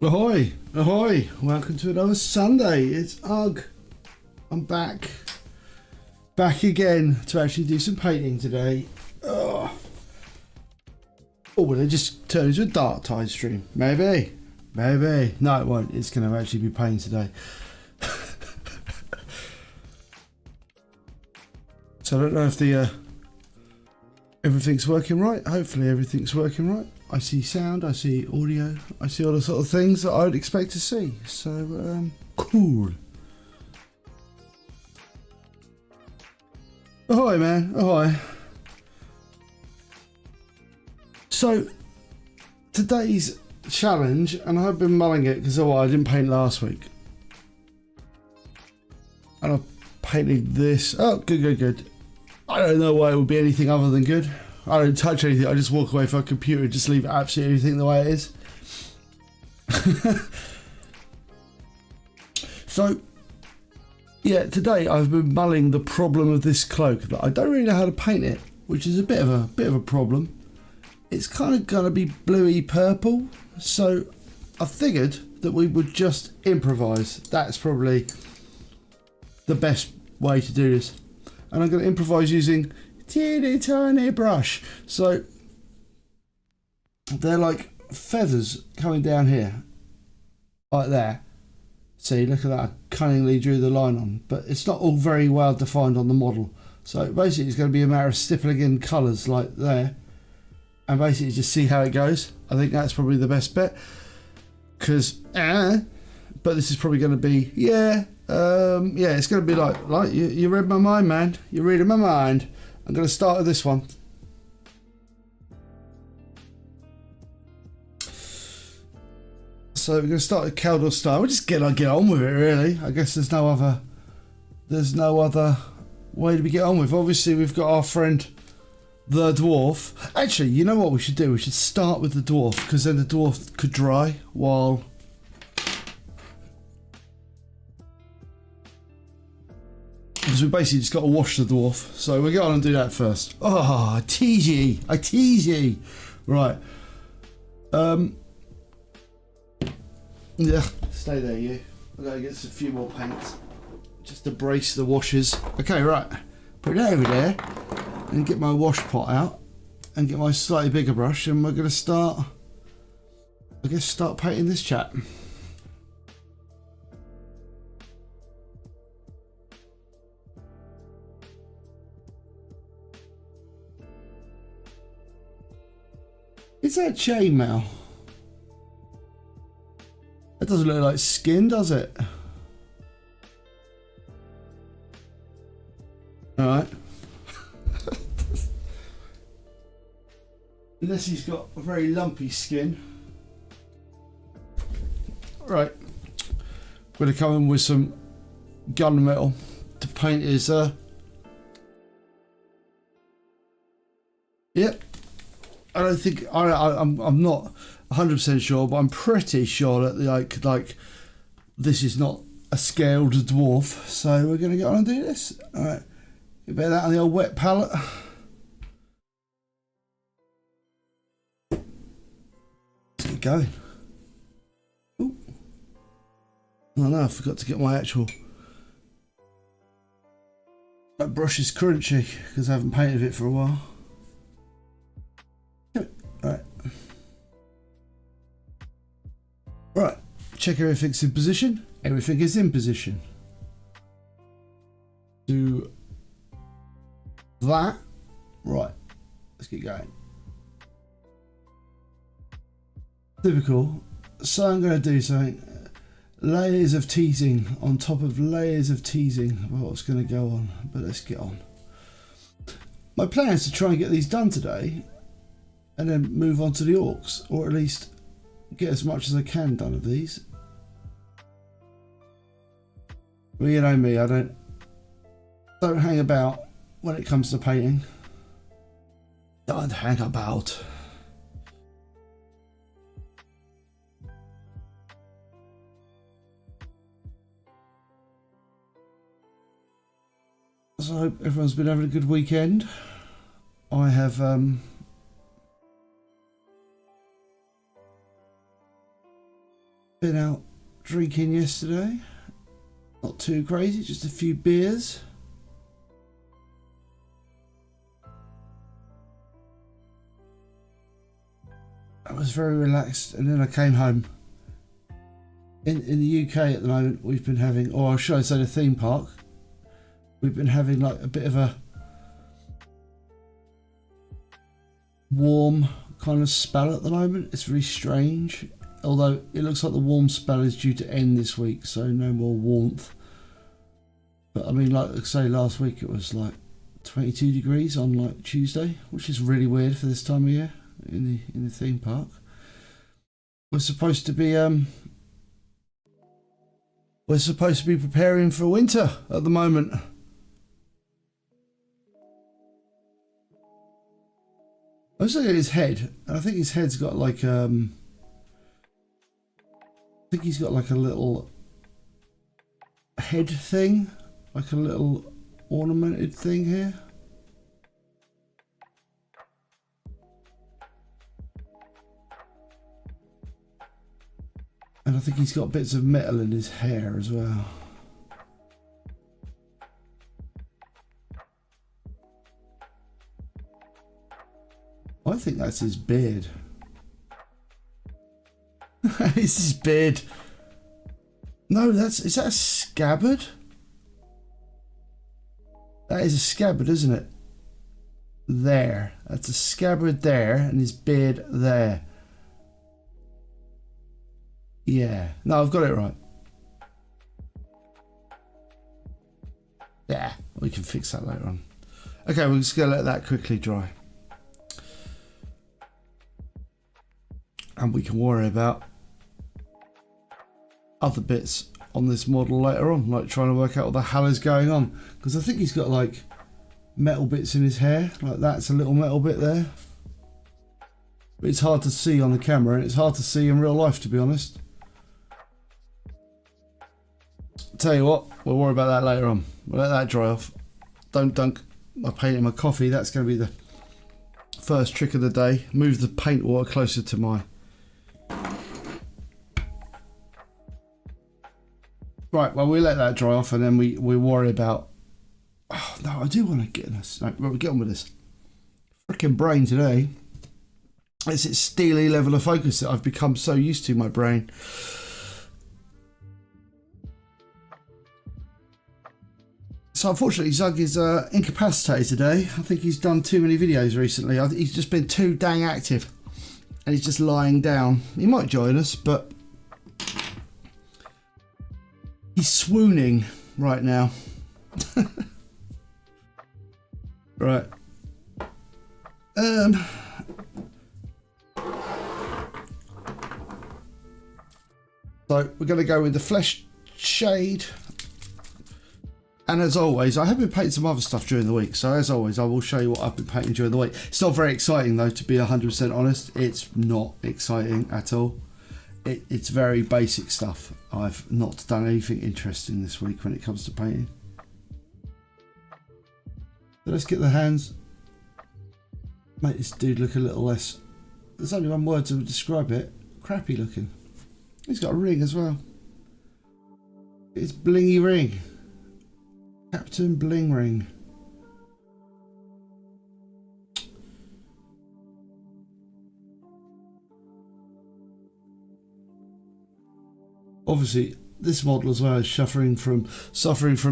Ahoy! Ahoy! Welcome to another Sunday. It's Ugg. I'm back. Back again to actually do some painting today. Oh, will it just turn into a dark tide stream? Maybe. Maybe. No, it won't. It's going to actually be paint today. So I don't know if the everything's working right. Hopefully everything's working right. I see sound, I see audio, I see all the sort of things that I would expect to see. So, cool. Ahoy, man. Ahoy. So, today's challenge, and I've been mulling it because I didn't paint last week. And I painted this. Oh, good. I don't know why it would be anything other than good. I don't touch anything. I just walk away from a computer and just leave absolutely everything the way it is. So, yeah, today I've been mulling the problem of this cloak that I don't really know how to paint it, which is a bit of a problem. It's kind of gonna be bluey purple, so I figured that we would just improvise. That's probably the best way to do this, and I'm gonna improvise using teeny tiny brush. So they're like feathers coming down here, like there. See, look at that, I cunningly drew the line on, but it's not all very well defined on the model. So basically it's going to be a matter of stippling in colours like there, and basically just see how it goes. I think that's probably the best bet, because but this is probably going to be yeah, it's going to be like you read my mind, man. You're reading my mind. I'm going to start with this one. So we're going to start with Caldor style. We'll just get on with it, really. I guess there's no other way to get on with. Obviously, we've got our friend the dwarf. Actually, you know what we should do? We should start with the dwarf, because then the dwarf could dry while. Because we basically just got to wash the dwarf. So we'll get on and do that first. Oh, I tease ye. Right. Yeah, stay there, you. I've got to get a few more paints just to brace the washes. Okay, right. Put it over there and get my wash pot out and get my slightly bigger brush, and we're going to start, I guess, start painting this chap. Is that chainmail? That doesn't look like skin, does it? Alright. Unless he's got a very lumpy skin. Right. Gonna come in with some gunmetal to paint his Yep. I don't think I'm not 100% sure, but I'm pretty sure that like this is not a scaled dwarf. So we're gonna get on and do this. All right, get a bit of that on the old wet palette. Let's get going. Ooh. Oh no, I forgot to get my actual. That brush is crunchy because I haven't painted it for a while. Right. Right. Check everything's in position. Everything is in position. Do that. Right. Let's get going. Typical. So I'm going to do something. Layers of teasing on top of layers of teasing about what's going to go on. But let's get on. My plan is to try and get these done today, and then move on to the orcs, or at least get as much as I can done of these. Well, you know me, I don't hang about when it comes to painting. Don't hang about. So I hope everyone's been having a good weekend. I have Been out drinking yesterday. Not too crazy, just a few beers. I was very relaxed, and then I came home. In the UK at the moment, we've been having, or should I say the theme park, we've been having like a bit of a warm kind of spell at the moment. It's really strange, although it looks like the warm spell is due to end this week, so no more warmth. But I mean, like I say, last week it was like 22 degrees on like Tuesday, which is really weird for this time of year in the theme park. We're supposed to be preparing for winter at the moment. I was looking at his head, and I think his head's got like I think he's got like a little head thing, like a little ornamented thing here. And I think he's got bits of metal in his hair as well. I think that's his beard. It's his beard. No, is that a scabbard? That is a scabbard, isn't it? There. That's a scabbard there, and his beard there. Yeah. No, I've got it right. Yeah, we can fix that later on. Okay, we're just going to let that quickly dry. And we can worry about other bits on this model later on, like trying to work out what the hell is going on. Because I think he's got like metal bits in his hair, like that's a little metal bit there. But it's hard to see on the camera, and it's hard to see in real life, to be honest. Tell you what, we'll worry about that later on. We'll let that dry off. Don't dunk my paint in my coffee. That's going to be the first trick of the day. Move the paint water closer to my... Right, well, we'll let that dry off, and then we worry about... Oh, no, I do want to get this. No, we'll get on with this. Freaking brain today. It's its steely level of focus that I've become so used to, my brain. So unfortunately, Zug is incapacitated today. I think he's done too many videos recently. He's just been too dang active, and he's just lying down. He might join us, but he's swooning right now. Right. So we're going to go with the flesh shade. And as always, I have been painting some other stuff during the week. So as always, I will show you what I've been painting during the week. It's not very exciting though, to be 100% honest. It's not exciting at all. It's very basic stuff. I've not done anything interesting this week when it comes to painting. So let's get the hands. Make this dude look a little less... There's only one word to describe it. Crappy looking. He's got a ring as well. It's blingy ring. Captain Bling Ring. Obviously, this model as well is suffering from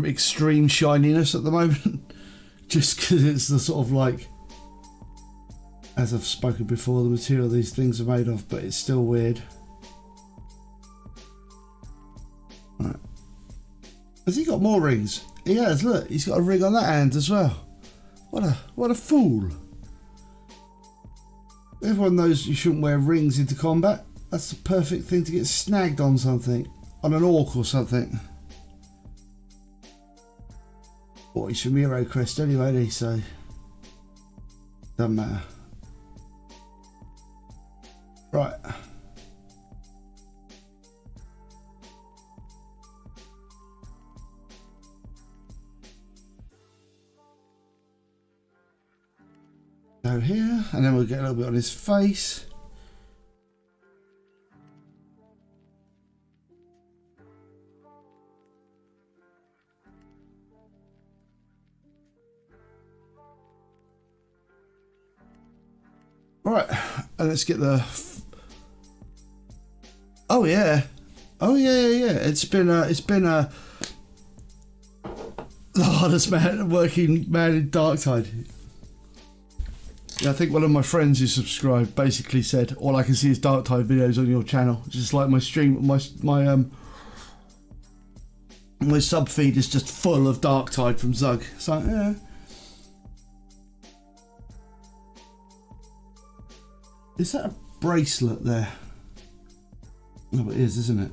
extreme shininess at the moment. Just because it's the sort of like, as I've spoken before, the material these things are made of, but it's still weird. Right. Has he got more rings? He has, look, he's got a ring on that hand as well. What a fool. Everyone knows you shouldn't wear rings into combat. That's the perfect thing to get snagged on something. On an orc or something. Well, he's from Heroquest anyway, isn't he? So doesn't matter. Right. Go here, and then we'll get a little bit on his face. Right, and let's get the. Oh yeah, oh yeah. It's been the hardest working man in Darktide. Yeah, I think one of my friends who subscribed basically said, "All I can see is Darktide videos on your channel." Just like my stream, my sub feed is just full of Darktide from Zug. So yeah. Is that a bracelet there? Oh, it is, isn't it?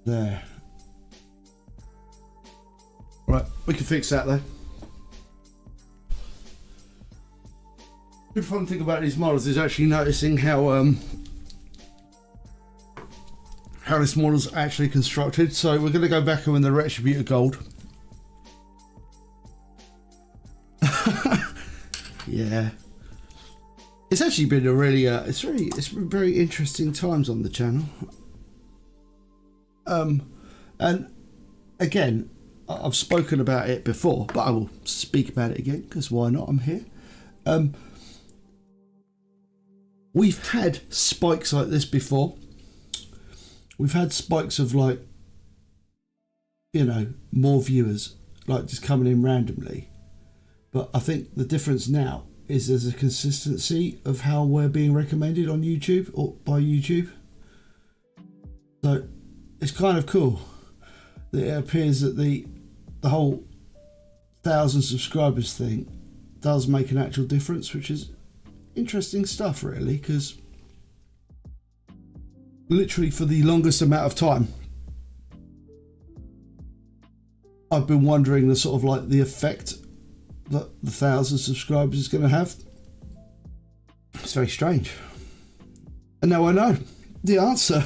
There. Right, we can fix that though. The fun thing about these models is actually noticing how this model's actually constructed. So we're going to go back in the Retributor Gold. Yeah. It's actually been a really, it's been very interesting times on the channel. And again, I've spoken about it before, but I will speak about it again because why not? I'm here. We've had spikes like this before. We've had spikes of like, you know, more viewers, like just coming in randomly. But I think the difference now is there's a consistency of how we're being recommended on YouTube or by YouTube. So it's kind of cool that it appears that the whole 1,000 subscribers thing does make an actual difference, which is interesting stuff really, because literally for the longest amount of time I've been wondering the sort of like the effect that the 1,000 subscribers is going to have. It's very strange, and now I know the answer.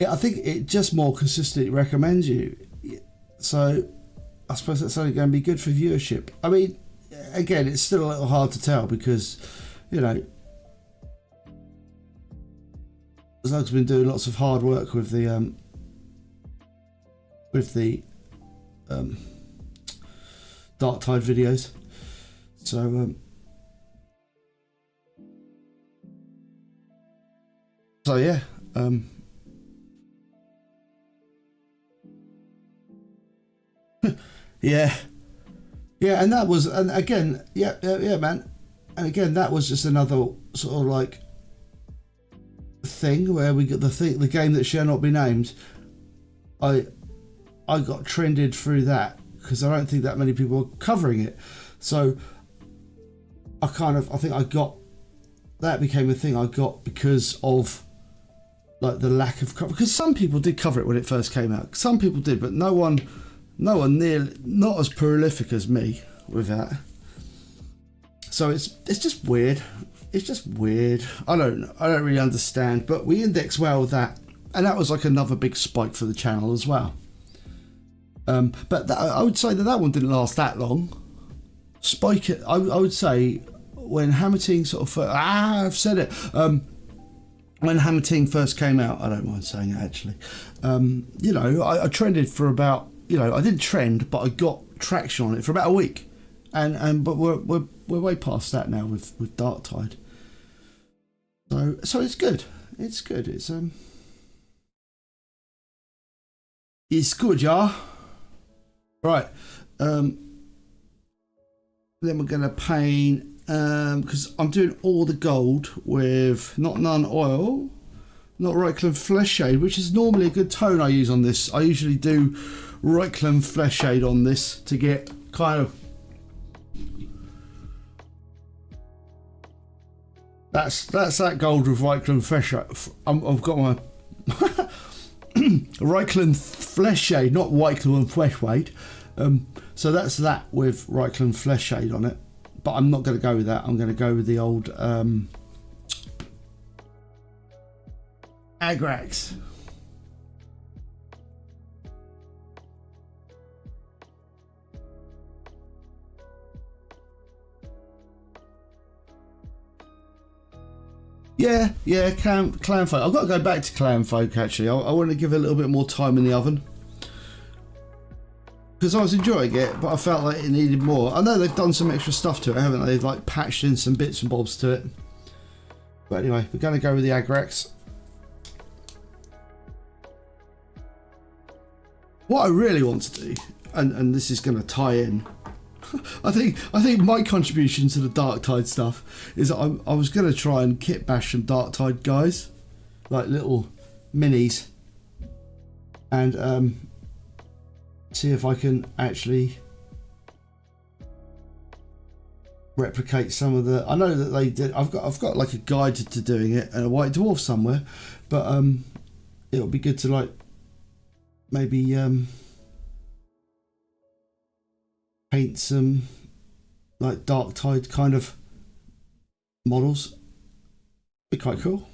Yeah, I think it just more consistently recommends you, so I suppose that's only going to be good for viewership. I mean, again, it's still a little hard to tell because, you know, Zug's been doing lots of hard work with the Darktide videos. So yeah, yeah, and that was, and again, yeah, man, and again, that was just another sort of like thing where we got the game that shall not be named. I got trended through that because I don't think that many people are covering it. So I think I got, that became a thing I got because of like the lack of cover, because some people did cover it when it first came out. Some people did, but no one nearly, not as prolific as me with that. So it's just weird. It's just weird. I don't really understand, but we index well with that, and that was like another big spike for the channel as well. But I would say that one didn't last that long. Spike it, I would say, when Hammer Team sort of I've said it. When Hammer Team first came out, I don't mind saying it actually. You know, I trended for about, you know, I didn't trend, but I got traction on it for about a week, but we're way past that now with Darktide. So it's good. It's good. It's good, yeah. Right. Then we're gonna paint, because I'm doing all the gold with not none oil, not Reikland Flesh Shade, which is normally a good tone I use on this. I usually do Reikland Flesh Shade on this to get kind of, that's that gold with Reikland Flesh Shade. I've got my Reikland Flesh Shade, not Reikland Flesh Shade. So that's that with Reikland Flesh Shade on it, but I'm not going to go with that. I'm going to go with the old Agrax. Yeah, Clan Folk. I've got to go back to Clan Folk actually. I want to give it a little bit more time in the oven, because I was enjoying it, but I felt like it needed more. I know they've done some extra stuff to it, haven't they? They've like patched in some bits and bobs to it. But anyway, we're going to go with the Agrex. What I really want to do, and this is going to tie in, I think my contribution to the Darktide stuff is that I was going to try and kit bash some Darktide guys, like little minis, and see if I can actually replicate some of the. I know that they did. I've got like a guide to doing it and a white dwarf somewhere, but it'll be good to like maybe paint some like Darktide kind of models. Be quite cool.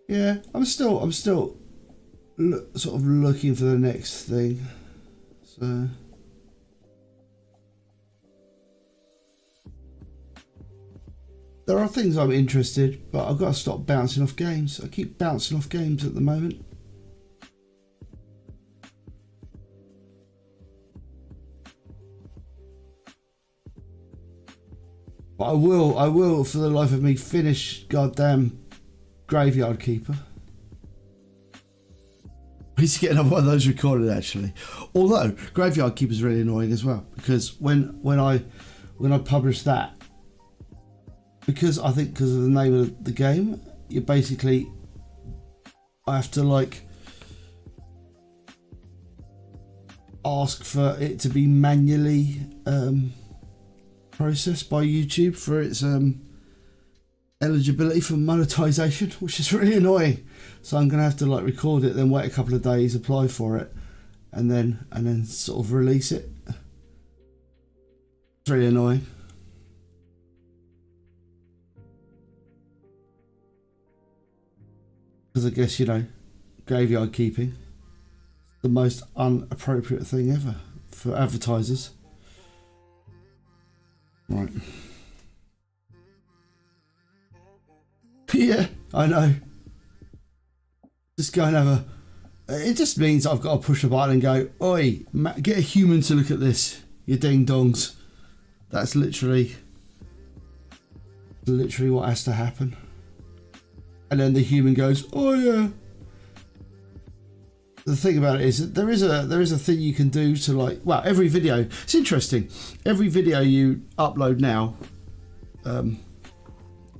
Yeah, I'm still sort of looking for the next thing. So there are things I'm interested, but I've got to stop bouncing off games. I keep bouncing off games at the moment. But I will for the life of me finish goddamn Graveyard Keeper. I need to get another one of those recorded actually. Although Graveyard Keeper is really annoying as well, because when I publish that, because I think because of the name of the game, you basically I have to like ask for it to be manually processed by YouTube for its eligibility for monetization, which is really annoying. So I'm gonna have to like record it, then wait a couple of days, apply for it, and then sort of release it. It's really annoying. Because I guess, you know, graveyard keeping, the most inappropriate thing ever for advertisers. Right. Yeah, I know. Just go and have a. It just means I've got to push a button and go, oi, get a human to look at this, you ding dongs. That's literally what has to happen. And then the human goes, oh yeah. The thing about it is that there is a thing you can do to like, well, every video, it's interesting. Every video you upload now,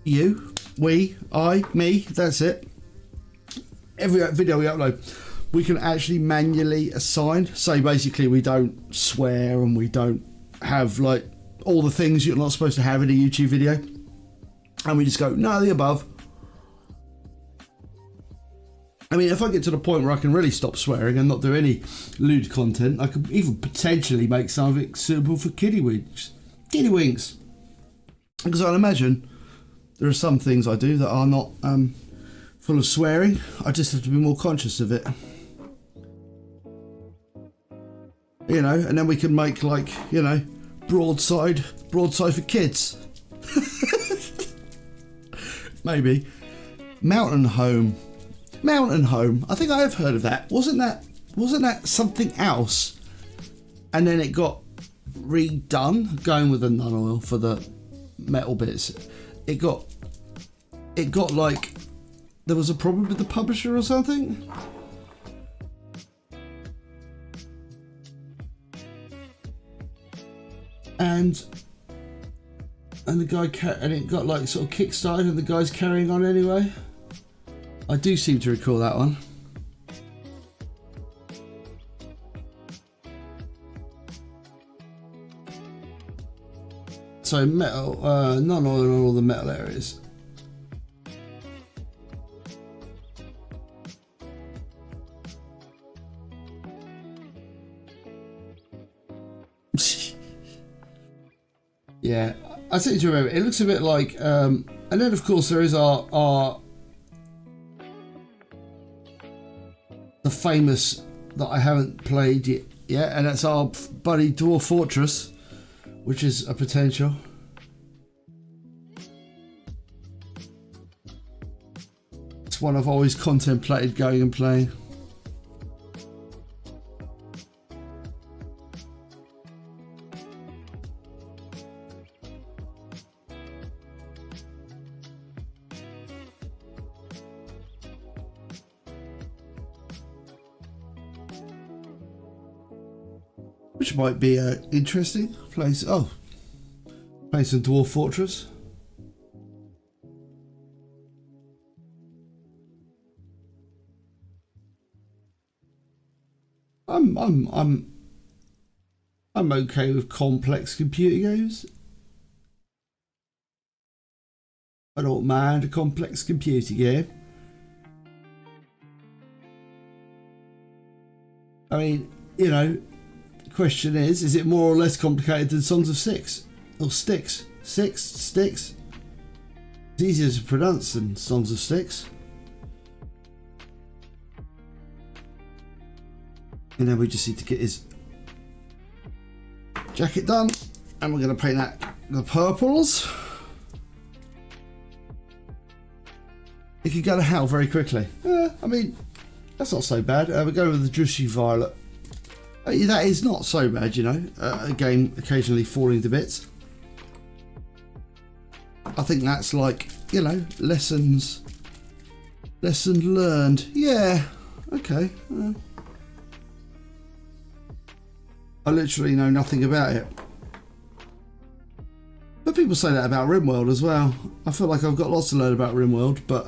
you, we, I, me, that's it. Every video we upload, we can actually manually assign. So basically we don't swear and we don't have like all the things you're not supposed to have in a YouTube video. And we just go, none of the above. I mean, if I get to the point where I can really stop swearing and not do any lewd content, I could even potentially make something suitable for kiddie winks. Kiddie winks. Because I'd imagine there are some things I do that are not full of swearing. I just have to be more conscious of it. You know, and then we can make like, you know, broadside for kids. Maybe. Mountain Home. I think I have heard of that. Wasn't that something else? And then it got redone, going with the non-oil for the metal bits. It got like there was a problem with the publisher or something. And the guy and it got like sort of kick-started and the guy's carrying on anyway. I do seem to recall that one. So metal, non-oil on all the metal areas. Yeah, I seem to remember. It looks a bit like And then of course there is our the famous that I haven't played yet, and that's our buddy Dwarf Fortress, which is a potential. It's one I've always contemplated going and playing. Which might be interesting. Play some Dwarf Fortress. I'm okay with complex computer games. I don't mind a complex computer game. I mean, you know, the question is it more or less complicated than Songs of Six? Or Sticks? Sticks? It's easier to pronounce than Songs of Sticks. And then we just need to get his jacket done, and we're going to paint that the purples. It could go to hell very quickly. I mean, that's not so bad. We're going with the Drushy Violet. That is not so bad, you know. Again, occasionally falling to bits. I think that's like, you know, lesson learned. Yeah, okay. I literally know nothing about it. But people say that about RimWorld as well. I feel like I've got lots to learn about RimWorld, but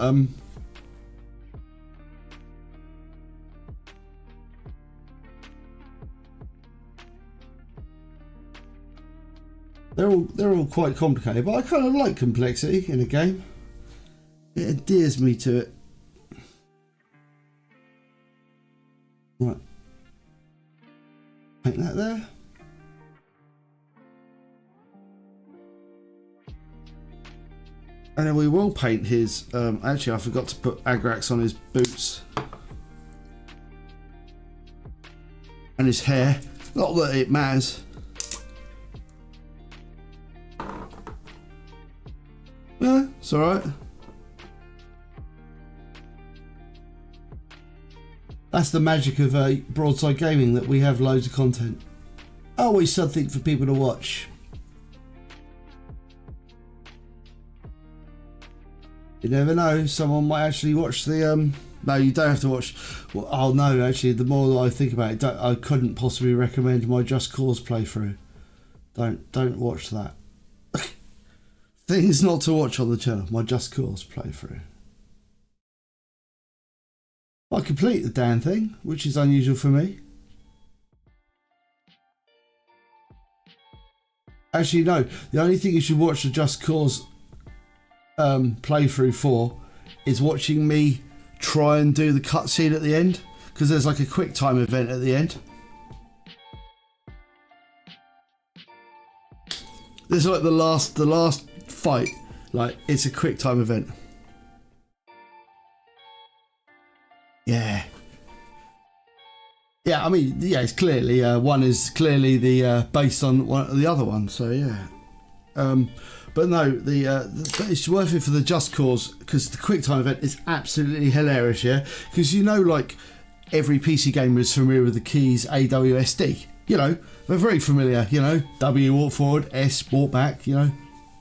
they're all quite complicated, but I kind of like complexity in a game. It endears me to it. Right. Paint that there. And then we will paint his, actually I forgot to put Agrax on his boots. And his hair. Not that it matters. Yeah, it's alright. That's the magic of Broadside Gaming, that we have loads of content. Always something for people to watch. You never know, someone might actually watch the no, you don't have to watch. Well, oh no, actually, the more I think about it, I couldn't possibly recommend my Just Cause playthrough. Don't watch that. Things not to watch on the channel. My Just Cause playthrough. I complete the damn thing, which is unusual for me. Actually, no. The only thing you should watch the Just Cause playthrough for is watching me try and do the cutscene at the end, because there's like a quick time event at the end. There's like the last fight, like it's a quick time event. Yeah, I mean, yeah, it's clearly one is clearly the based on one the other one, so yeah. But no, but it's worth it for the Just Cause, because the quick time event is absolutely hilarious, yeah. Because you know, like every PC gamer is familiar with the keys AWSD. You know, they're very familiar. You know, W walk forward, S walk back. You know,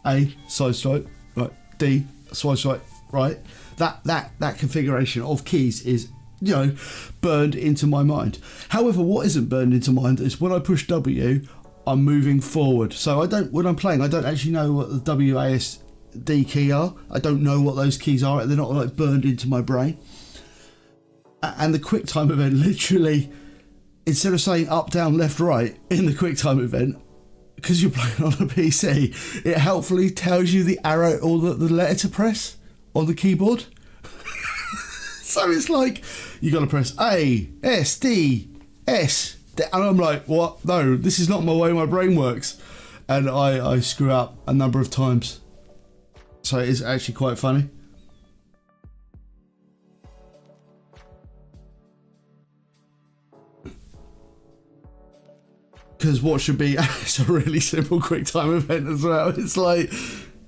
A side swipe, right? D side swipe, right? That configuration of keys is, you know, burned into my mind. However, what isn't burned into mind is when I push W, I'm moving forward. So when I'm playing, I don't actually know what the WASD key are. I don't know what those keys are. They're not like burned into my brain. And the quick time event, literally, instead of saying up, down, left, right in the quick time event, because you're playing on a PC, it helpfully tells you the arrow or the letter to press on the keyboard. So it's like, you got to press A, S, D, S. And I'm like, what? No, this is not my way my brain works. And I screw up a number of times. So it is actually quite funny. Because what should be it's a really simple quick time event as well. It's like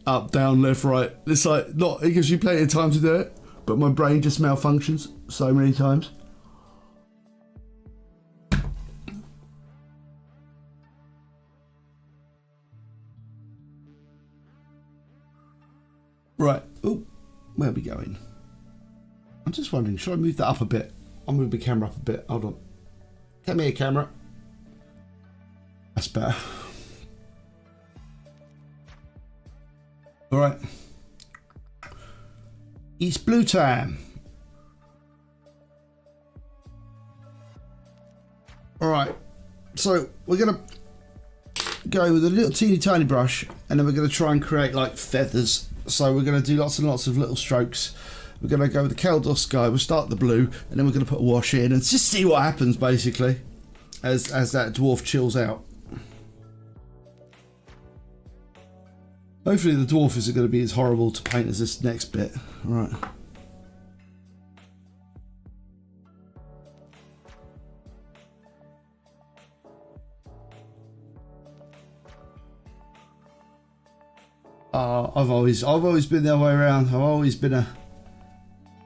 up, down, left, right. It's like not, it gives you plenty of time to do it, but my brain just malfunctions so many times. Right. Oh, where are we going? I'm just wondering, should I move that up a bit? I'll move the camera up a bit. Hold on. Come here, camera. That's better. All right. It's blue time. All right. So we're going to go with a little teeny tiny brush, and then we're going to try and create like feathers. So we're going to do lots and lots of little strokes. We're going to go with the Caldos sky. We'll start the blue, and then we're going to put a wash in and just see what happens, basically, as that dwarf chills out. Hopefully the dwarf isn't going to be as horrible to paint as this next bit. All right. I've always been the other way around. I've always been a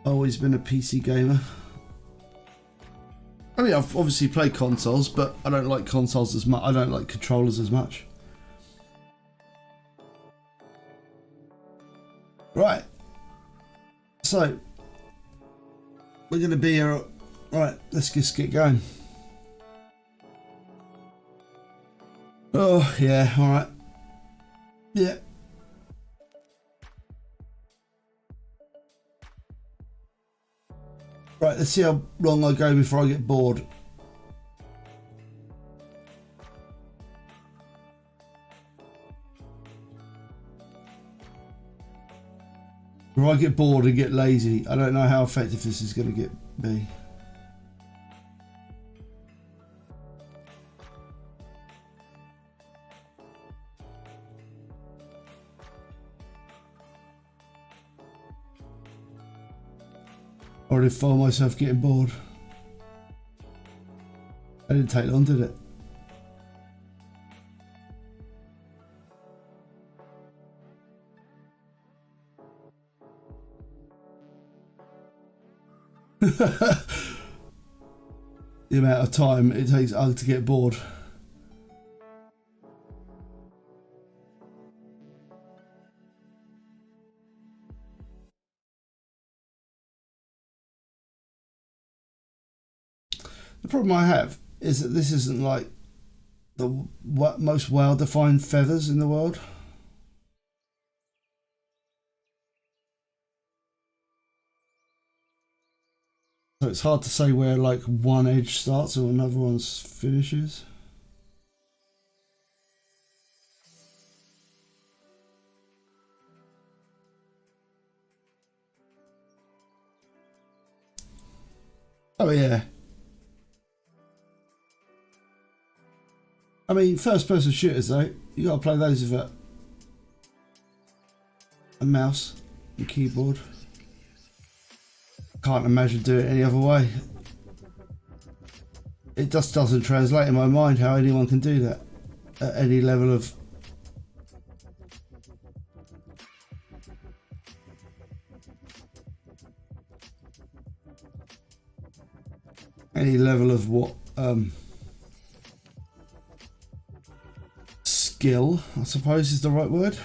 PC gamer. I mean, I've obviously played consoles, but I don't like consoles as much. I don't like controllers as much. Right. So we're going to be here. Right. Let's just get going. Oh yeah. All right. Yeah. Right, let's see how long I go before I get bored. If I get bored and get lazy, I don't know how effective this is going to be. I already found myself getting bored. That didn't take long, did it? The amount of time it takes Ugg to get bored. The problem I have is that this isn't like the most well-defined feathers in the world. So it's hard to say where like one edge starts and another one's finishes. Oh yeah. I mean, first-person shooters though, you gotta play those with a mouse and keyboard. Can't imagine doing it any other way. It just doesn't translate in my mind how anyone can do that at any level of what skill, I suppose is the right word.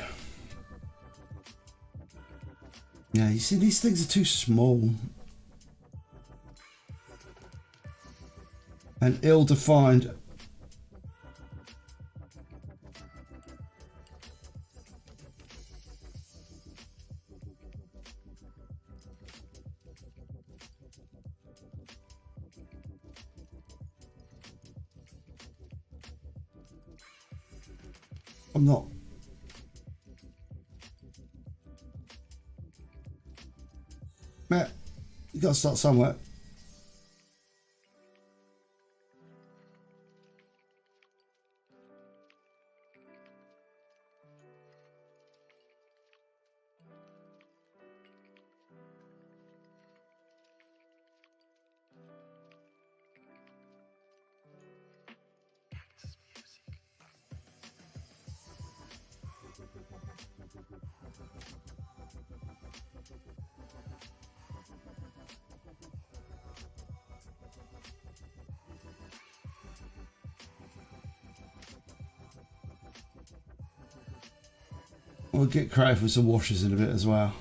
Yeah, you see, these things are too small and ill-defined. I'm not. Matt, you got to start somewhere. We'll get creative with some washes in a bit as well.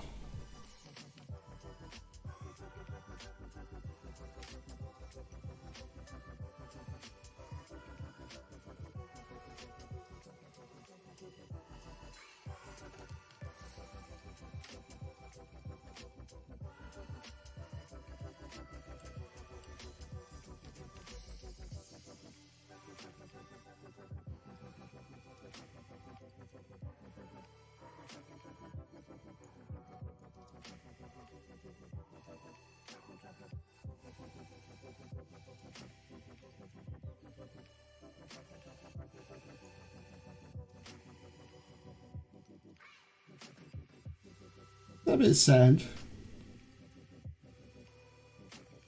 A bit of sand.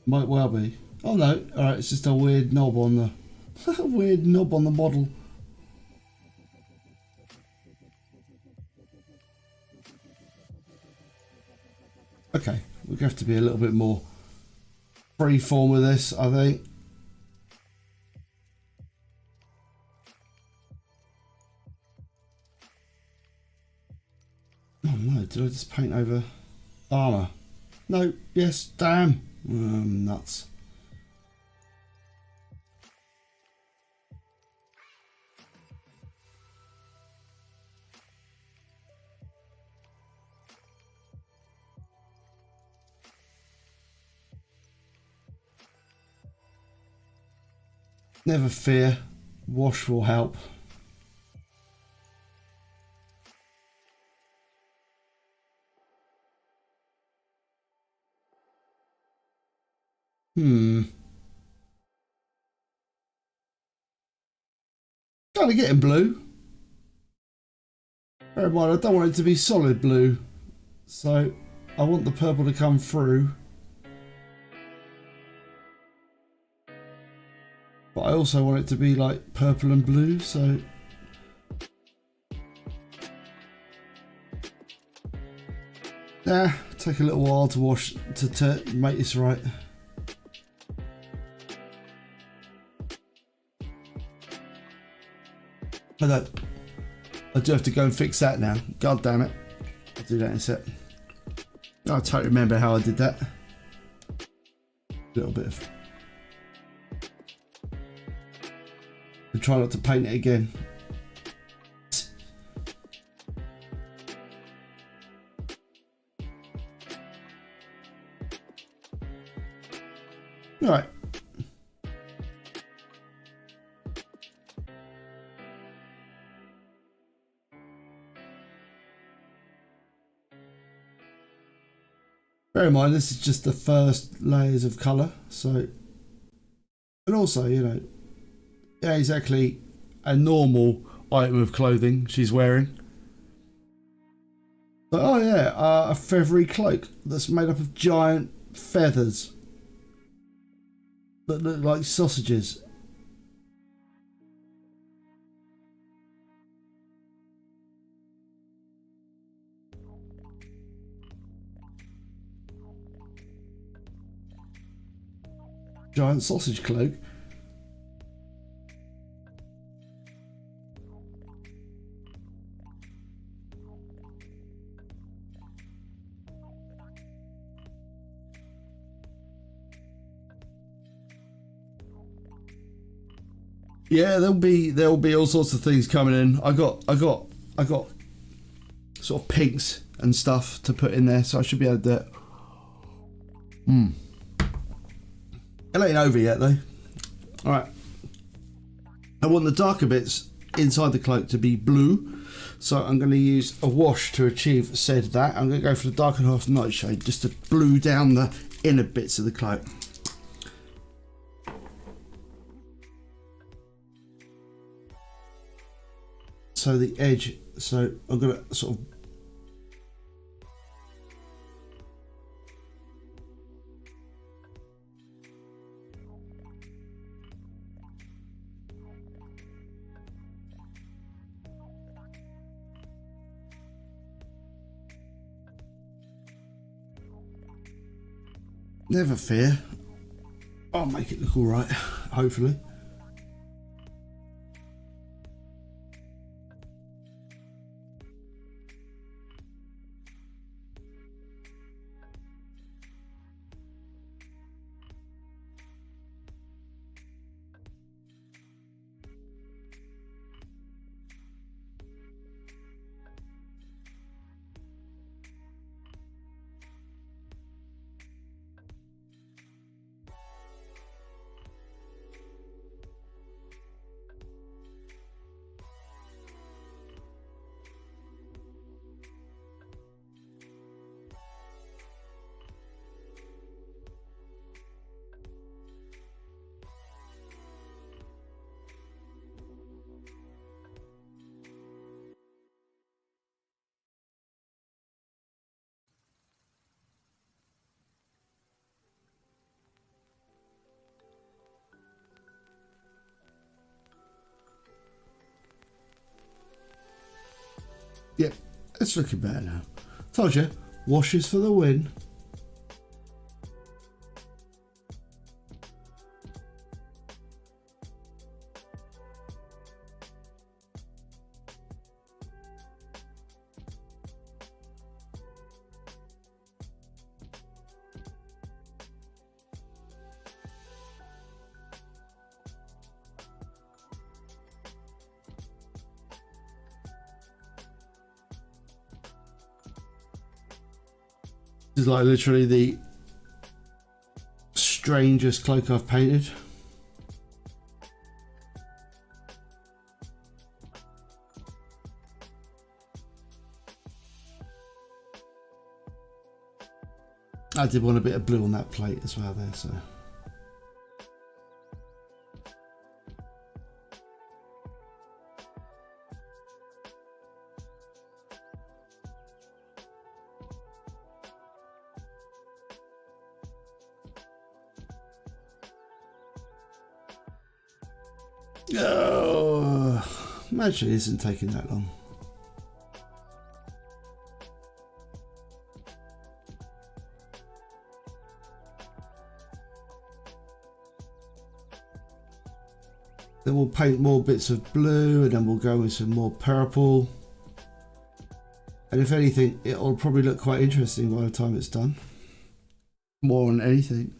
Might well be. Oh no, alright, it's just a weird knob on the weird knob on the model. Okay, we're going to have to be a little bit more freeform with this, I think. Oh no, did I just paint over armour? No, yes, damn. Nuts. Never fear, wash will help. Kind of getting blue. Bear in mind, I don't want it to be solid blue, so I want the purple to come through. But I also want it to be like purple and blue, so take a little while to wash to make this right. I do have to go and fix that now. God damn it. I'll do that in a sec. I totally remember how I did that. A little bit of... and try not to paint it again. Right. Bear in mind, this is just the first layers of colour, so, and also, you know, yeah, exactly a normal item of clothing she's wearing. But oh yeah, a feathery cloak that's made up of giant feathers that look like sausages. Giant sausage cloak. Yeah, there'll be all sorts of things coming in. I got sort of pinks and stuff to put in there, so I should be able to do it. It ain't over yet though. Alright. I want the darker bits inside the cloak to be blue, so I'm going to use a wash to achieve said that. I'm going to go for the dark and half nightshade just to blue down the inner bits of the cloak. So the edge, so I'm going to sort of never fear, I'll make it look all right, hopefully. Yep, it's looking better now. Told you, washes for the win. This is like literally the strangest cloak I've painted. I did want a bit of blue on that plate as well there, so. Oh, imagine it isn't taking that long. Then we'll paint more bits of blue and then we'll go with some more purple. And if anything, it'll probably look quite interesting by the time it's done. More than anything.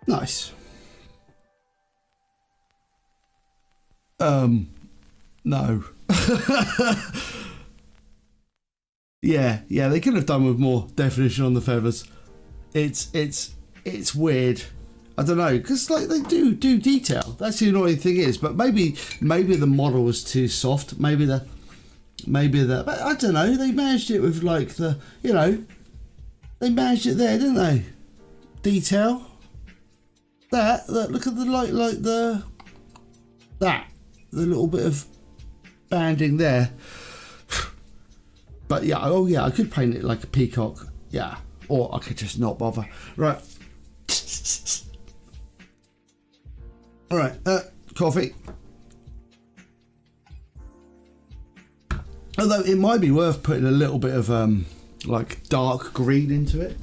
Nice. No. yeah, they could have done with more definition on the feathers. It's weird. I don't know, because like they do detail. That's the annoying thing is, but maybe the model was too soft. Maybe the but I don't know. They managed it with like the, you know, they managed it there, didn't they? Detail. That look at the like the little bit of banding there. But yeah, oh yeah, I could paint it like a peacock. Yeah, or I could just not bother. Right. All right, coffee. Although it might be worth putting a little bit of like dark green into it.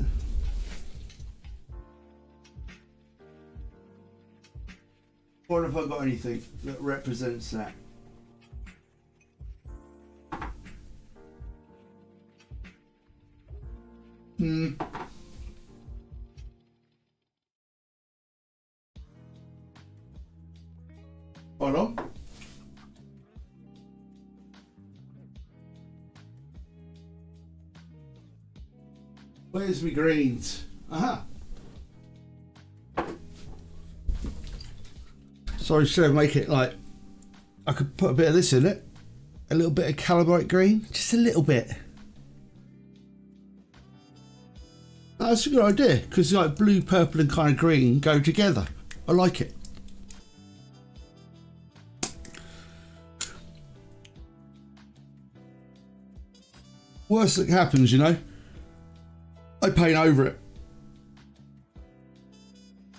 Or have I got anything that represents that? Hold on. Where's my greens? Aha. So instead of make it like, I could put a bit of this in it, a little bit of calamite green, just a little bit. That's a good idea because like blue, purple, and kind of green go together. I like it. Worst that happens, you know, I paint over it.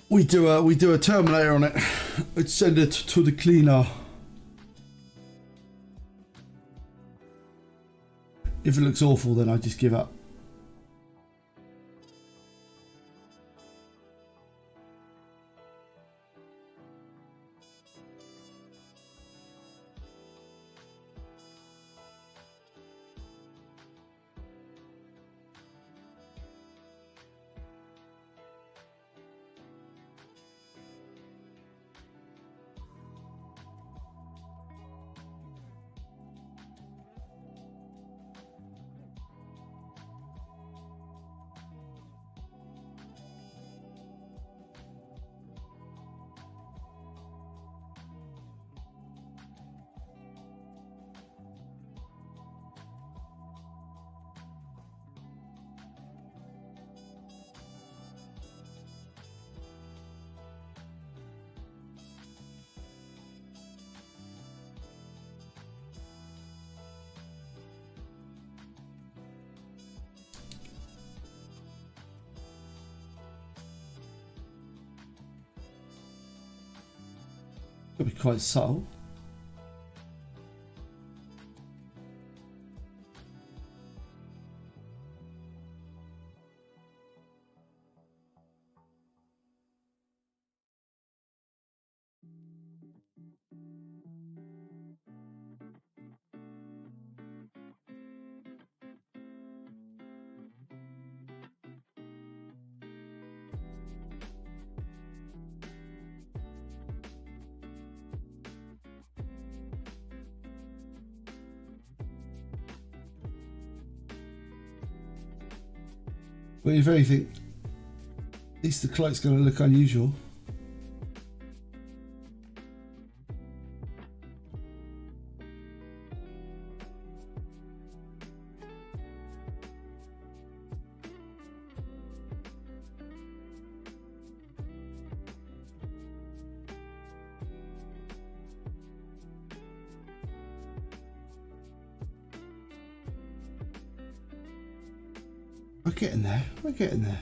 We do a terminator on it. I'd send it to the cleaner. If it looks awful, then I just give up. Could be quite subtle. Well, if anything, at least the cloak's going to look unusual. We're getting there. We're getting there.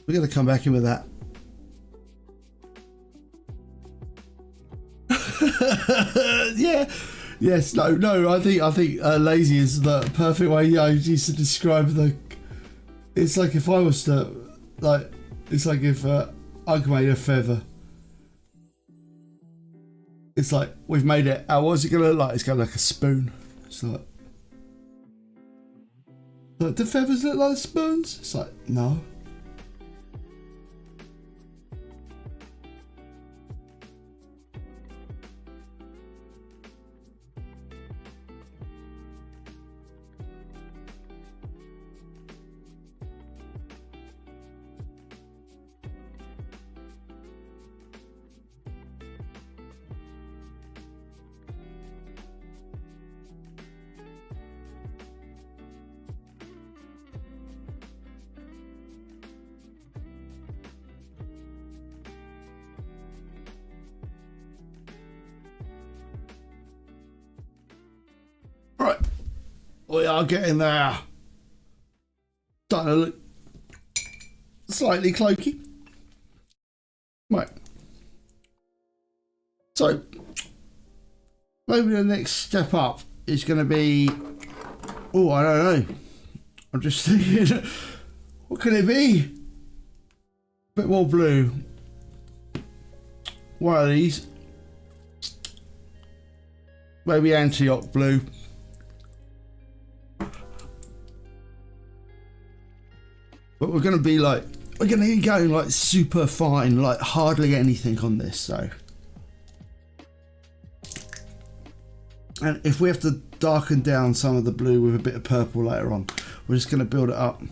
We're going to come back in with that. Yeah. Yes. No. No. I think lazy is the perfect way I used to describe the. It's like if I was to, like, it's like if I made a feather. It's like we've made it. What's it gonna look like? It's gonna look like a spoon. It's like do feathers look like spoons? It's like no. Right, we are getting there. Starting to look slightly cloaky. Right. So, maybe the next step up is going to be... Oh, I don't know. I'm just thinking, what could it be? A bit more blue. One of these. Maybe Antioch blue. But we're going to be like, we're going to be going like super fine, like hardly anything on this, so. And if we have to darken down some of the blue with a bit of purple later on, we're just going to build it up.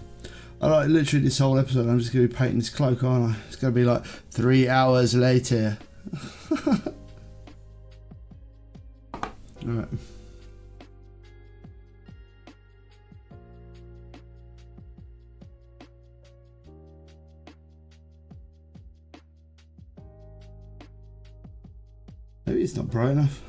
I like literally this whole episode, I'm just going to be painting this cloak, aren't I? It's going to be like 3 hours later. Alright. Maybe it's not bright enough.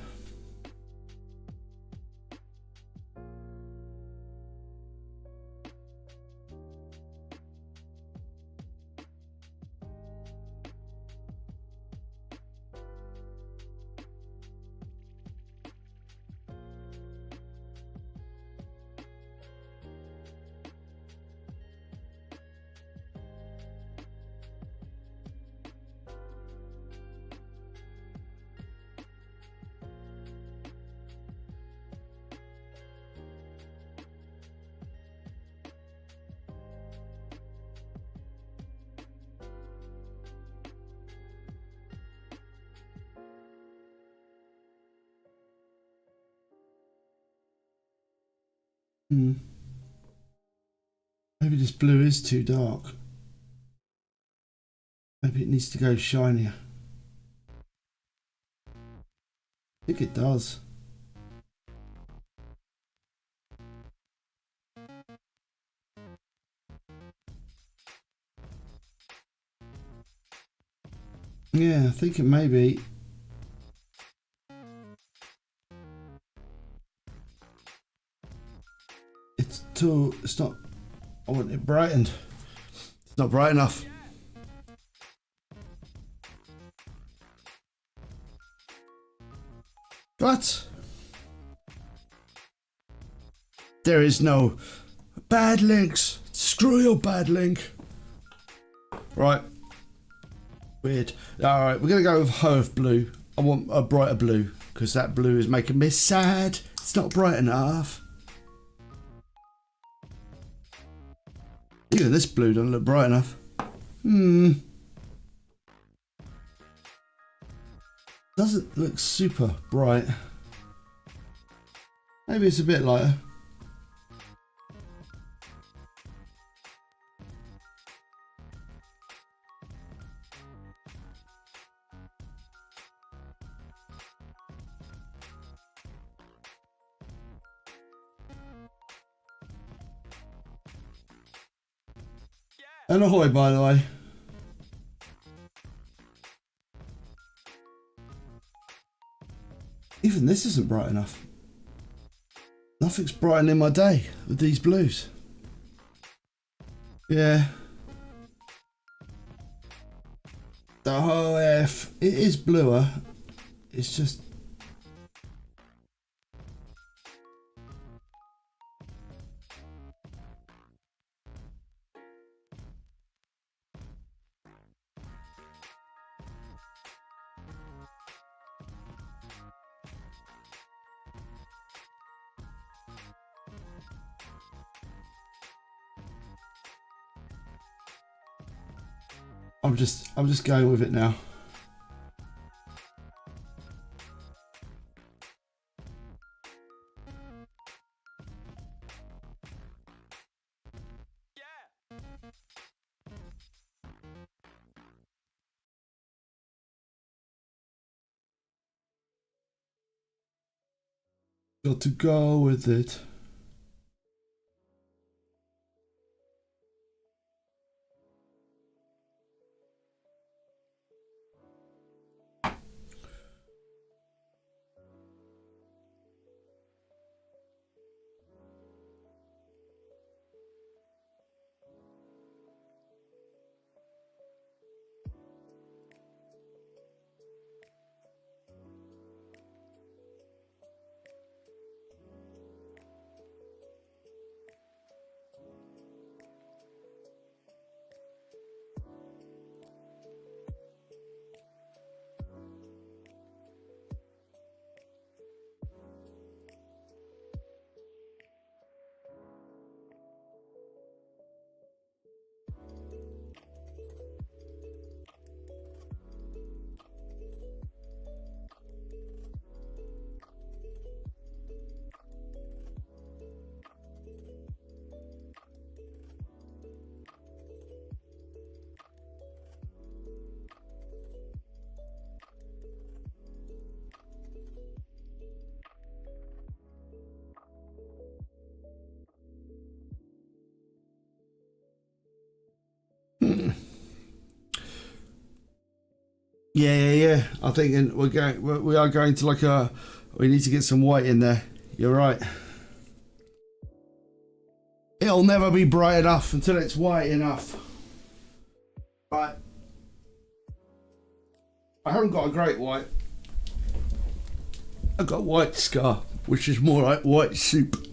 Maybe this blue is too dark. Maybe it needs to go shinier. I think it does. Yeah, I think it may be. It's not, I want it brightened. It's Not bright enough. But there is no bad links. Screw your bad link. Right. Weird. Alright, we're going to go with Herb Blue. I want a brighter blue because that blue is making me sad. It's not bright enough. Even this blue doesn't look bright enough. Doesn't look super bright. Maybe it's a bit lighter. And ahoy, by the way. Even this isn't bright enough. Nothing's brightening my day with these blues. Yeah. The whole F. It is bluer. It's just... I'm just going with it now. Got to go with it. Yeah. I think we are going to like a. We need to get some white in there. You're right. It'll never be bright enough until it's white enough. Right. I haven't got a great white. I've got white scar, which is more like white soup.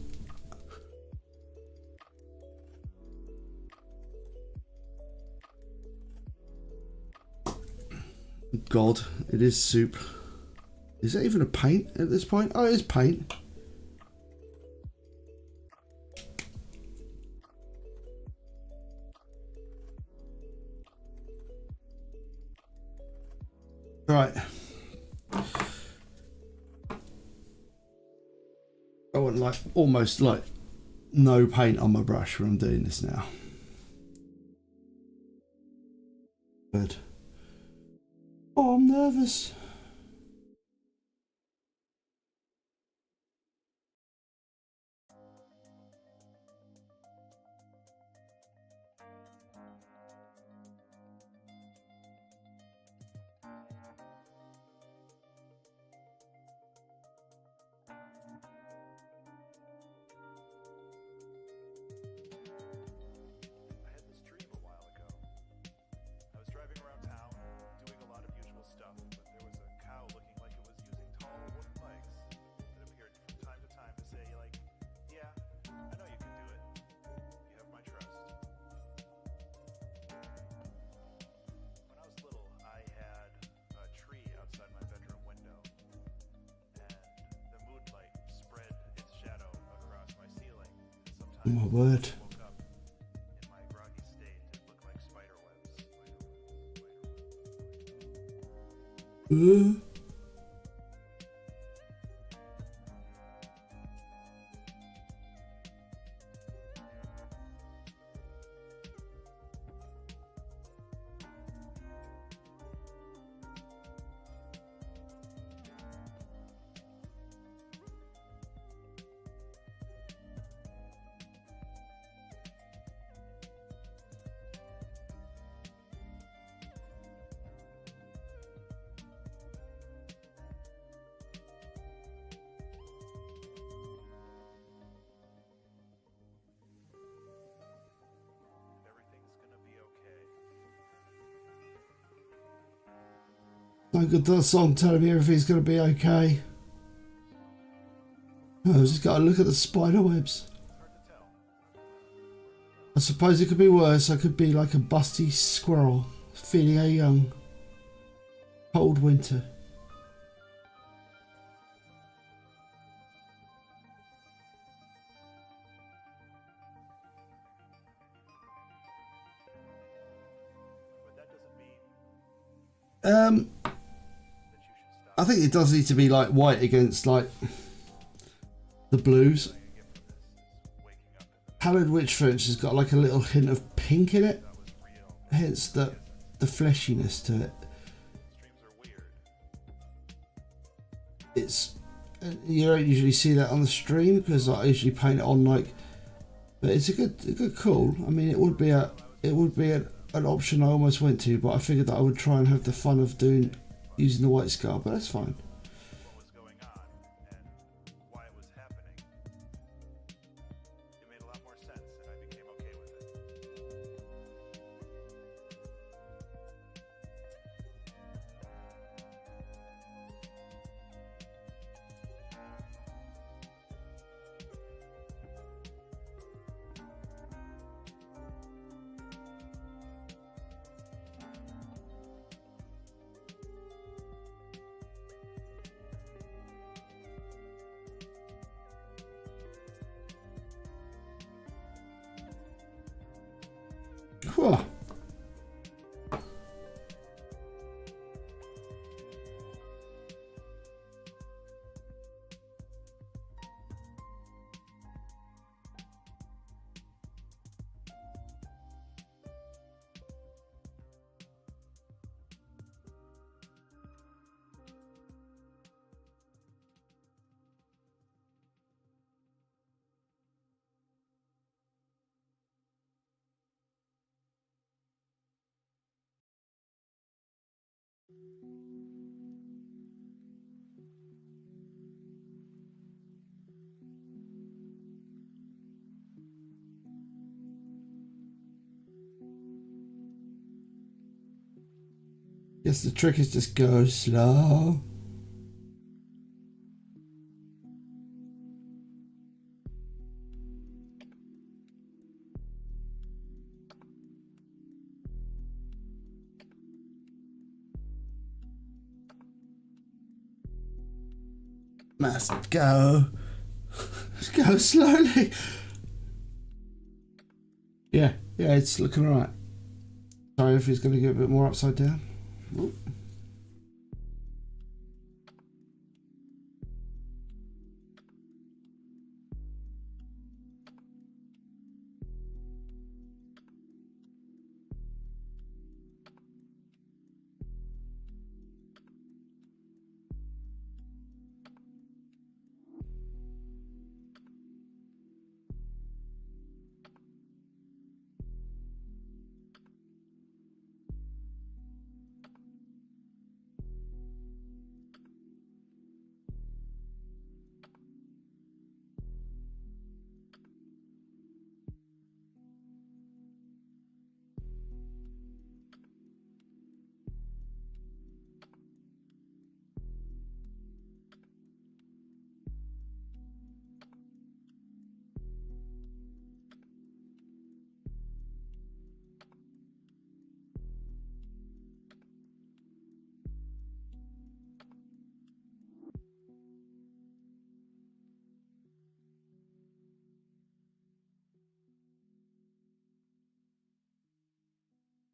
God, it is soup. Is that even a paint at this point? Oh, it is paint. Right. I want like almost like no paint on my brush when I'm doing this now. Good. Oh, I'm nervous. I had this dream a while ago. Oh my word. Uh. No good that song telling me everything's going to be okay. Oh, I've just got to look at the spider webs. I suppose it could be worse. I could be like a busty squirrel feeling a young cold winter. I think it does need to be like white against like the blues. Pallid Witch French has got like a little hint of pink in it, hence the fleshiness to it. It's, you don't usually see that on the stream because I usually paint it on like, but it's a good call. I mean, it would be an option I almost went to, but I figured that I would try and have the fun of using the white scar, but that's fine. Whew. Guess the trick is just go slow. Must go. Go slowly. Yeah, it's looking alright. Sorry if he's going to get a bit more upside down. Ooh.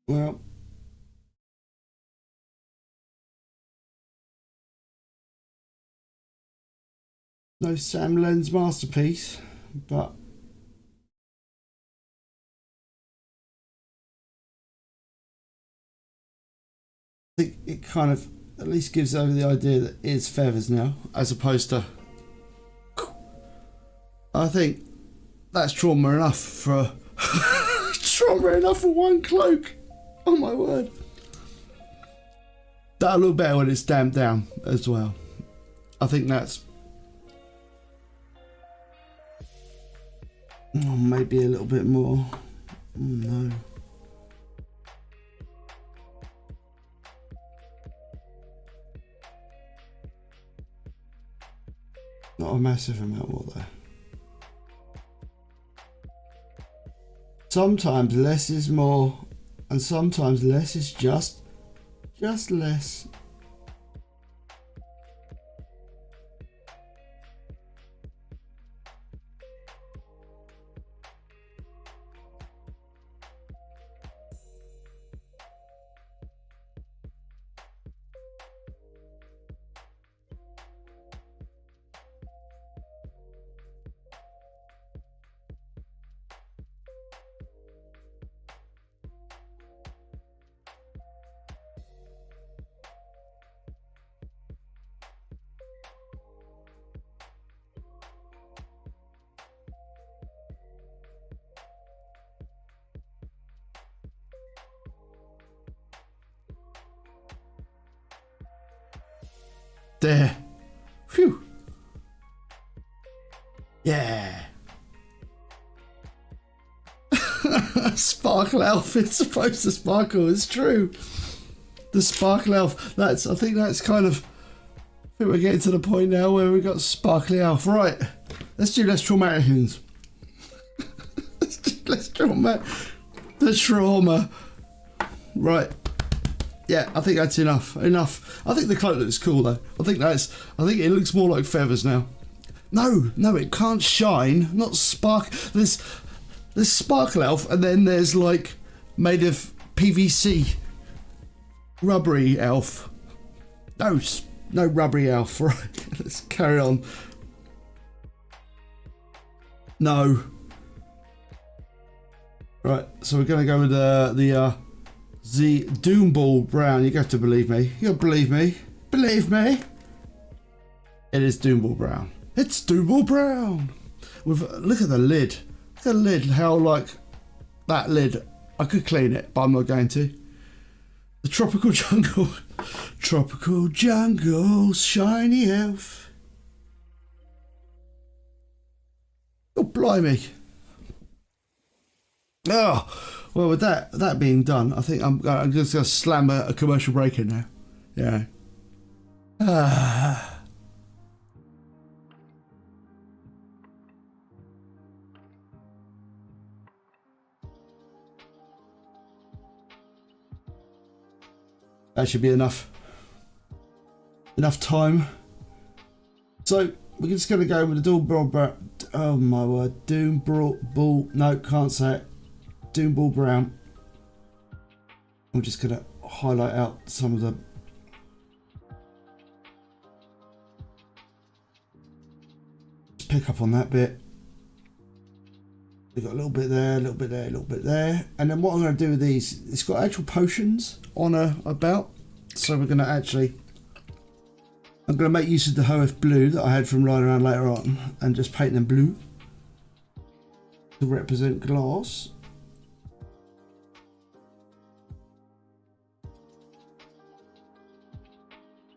Well, no Sam Lens masterpiece, but I think it kind of at least gives over the idea that it's feathers now, as opposed to. I think that's trauma enough for trauma enough for one cloak. Oh my word! That'll look better when it's damped down as well. I think that's maybe a little bit more. Oh no. Not a massive amount more there. Sometimes less is more, and sometimes less is just less. There. Phew. Yeah. Sparkle elf. It's supposed to sparkle. It's true. The sparkle elf. I think that's kind of. I think we're getting to the point now where we've got sparkly elf. Right. Let's do less traumatic things. Let's do less trauma. The trauma. Right. Yeah, I think that's enough. I think the cloak looks cool though. I think it looks more like feathers now. No, it can't shine. Not spark. There's sparkle elf, and then there's like made of PVC rubbery elf. No rubbery elf. Right, let's carry on. No. Right, so we're gonna go with the Doom Ball Brown. You have to believe me. You'll believe me. Believe me. It is Doom Ball Brown. It's Doom Ball Brown. Look at the lid. Look at the lid. How like that lid. I could clean it, but I'm not going to. The Tropical Jungle. Tropical Jungle. Shiny elf. Oh, blimey. Oh. Well, with that being done, I think I'm just going to slam a commercial break in now. Yeah. That should be enough. Enough time. So we're just going to go with the Doom Ball. Oh my word, Doom Ball. No, can't say it. Doom Ball Brown. I'm just going to highlight out some of the. Just pick up on that bit. We've got a little bit there, a little bit there, a little bit there. And then what I'm going to do with these, it's got actual potions on a belt. So we're going to actually, I'm going to make use of the Heroquest blue that I had from lying around later on and just paint them blue to represent glass.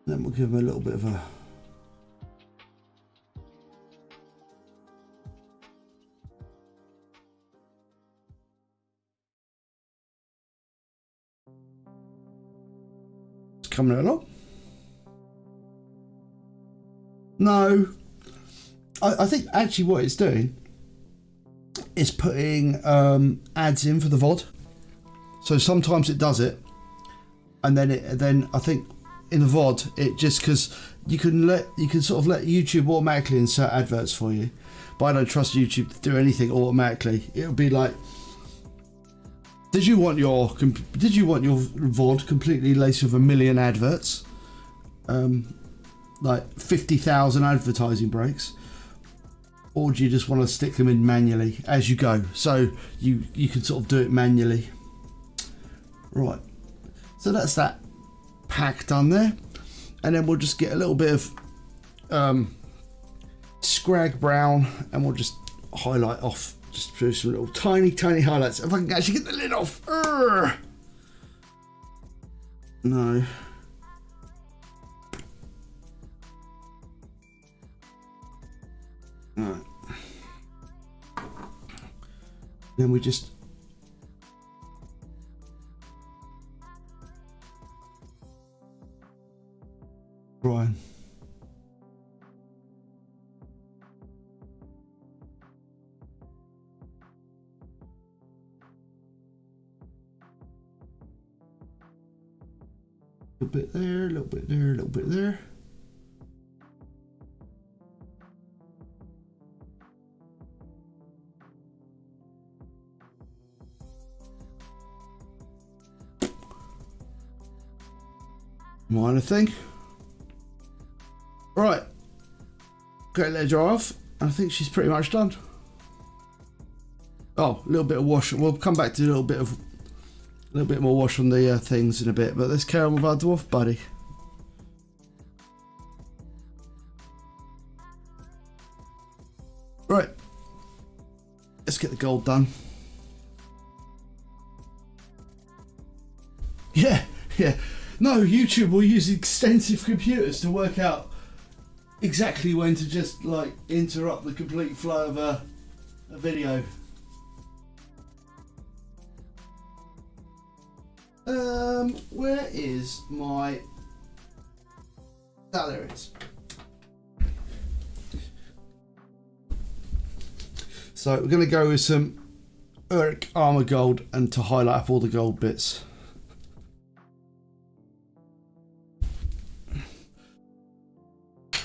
Then we'll give them a little bit of a it's coming along. No, I think actually what it's doing is putting ads in for the VOD. So sometimes it does it, and then I think in the VOD it just, because you can sort of let YouTube automatically insert adverts for you, but I don't trust YouTube to do anything automatically. It'll be like Did you want your VOD completely laced with 1 million adverts, like 50,000 advertising breaks, or do you just want to stick them in manually as you go, so you can sort of do it manually? Right. So that's that pack done there, and then we'll just get a little bit of scrag brown, and we'll just highlight off. Just do some little tiny highlights. If I can actually get the lid off. Urgh. No. Alright. Then we just Brian. A little bit there, a little bit there, a little bit there. Minor thing. Right. Great, let her dry off. I think she's pretty much done. Oh, a little bit of wash. We'll come back to a little bit more wash on the things in a bit, but let's carry on with our dwarf buddy. Right. Let's get the gold done. Yeah. No, YouTube will use extensive computers to work out exactly when to just like interrupt the complete flow of a video. Where is my... Ah, there it is. So we're going to go with some Uric Armor Gold and to highlight up all the gold bits.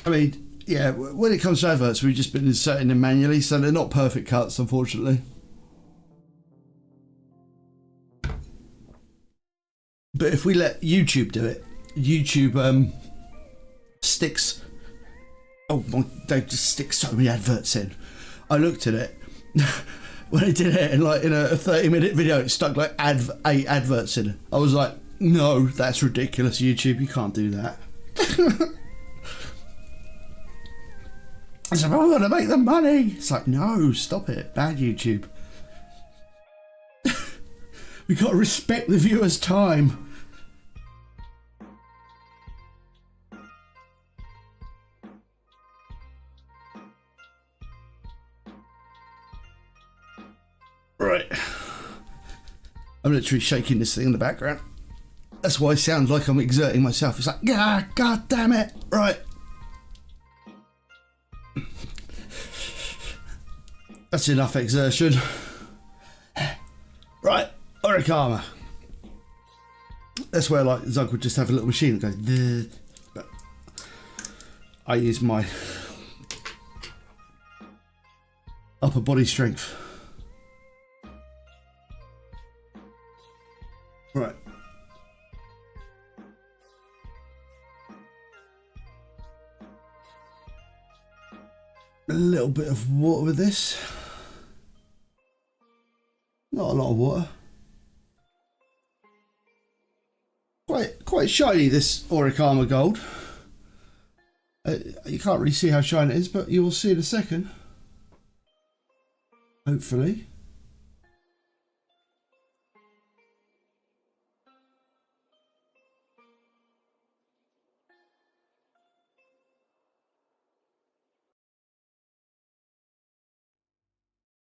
I mean, yeah, when it comes to adverts, we've just been inserting them manually, so they're not perfect cuts, unfortunately. But if we let YouTube do it, YouTube sticks... Oh, they just stick so many adverts in. I looked at it. When I did it in a 30-minute video, it stuck like 8 adverts in. I was like, no, that's ridiculous, YouTube. You can't do that. I said, I want to make the money. It's like, no, stop it. Bad YouTube. We got to respect the viewer's time. Right. I'm literally shaking this thing in the background. That's why it sounds like I'm exerting myself. It's like, ah, god damn it. Right. That's enough exertion. Right, Uric Armor. That's where like Zug would just have a little machine that goes. Bleh. But I use my upper body strength. Right. A little bit of water with this. Not a lot of water. Quite shiny, this Uric Armor Gold. You can't really see how shiny it is, but you will see in a second. Hopefully.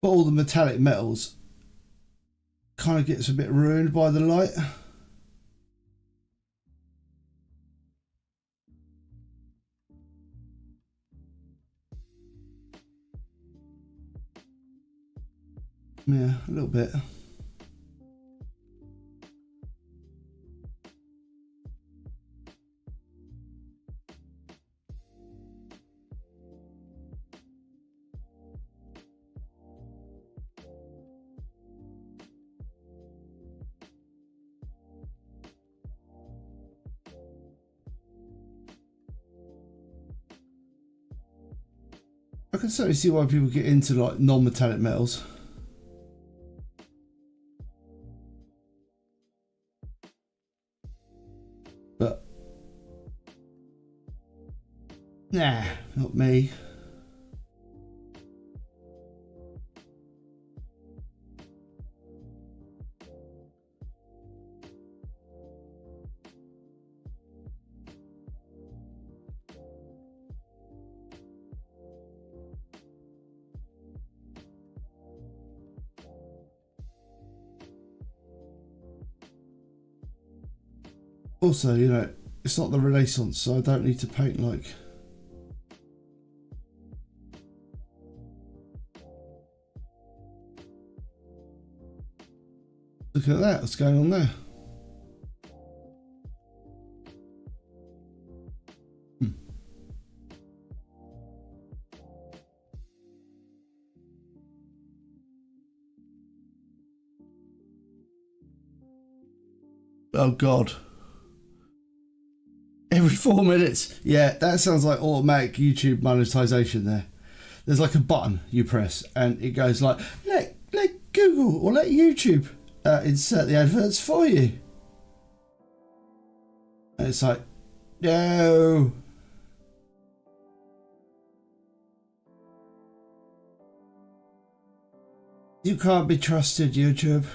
But all the metallic metals kind of gets a bit ruined by the light. Yeah, a little bit. I can certainly see why people get into like non-metallic metals. But nah, not me. Also, you know, it's not the Renaissance, so I don't need to paint like... Look at that, what's going on there? Oh God. Every 4 minutes. Yeah, that sounds like automatic YouTube monetization there. There's like a button you press and it goes like, let Google or let YouTube insert the adverts for you. And it's like, no. You can't be trusted, YouTube.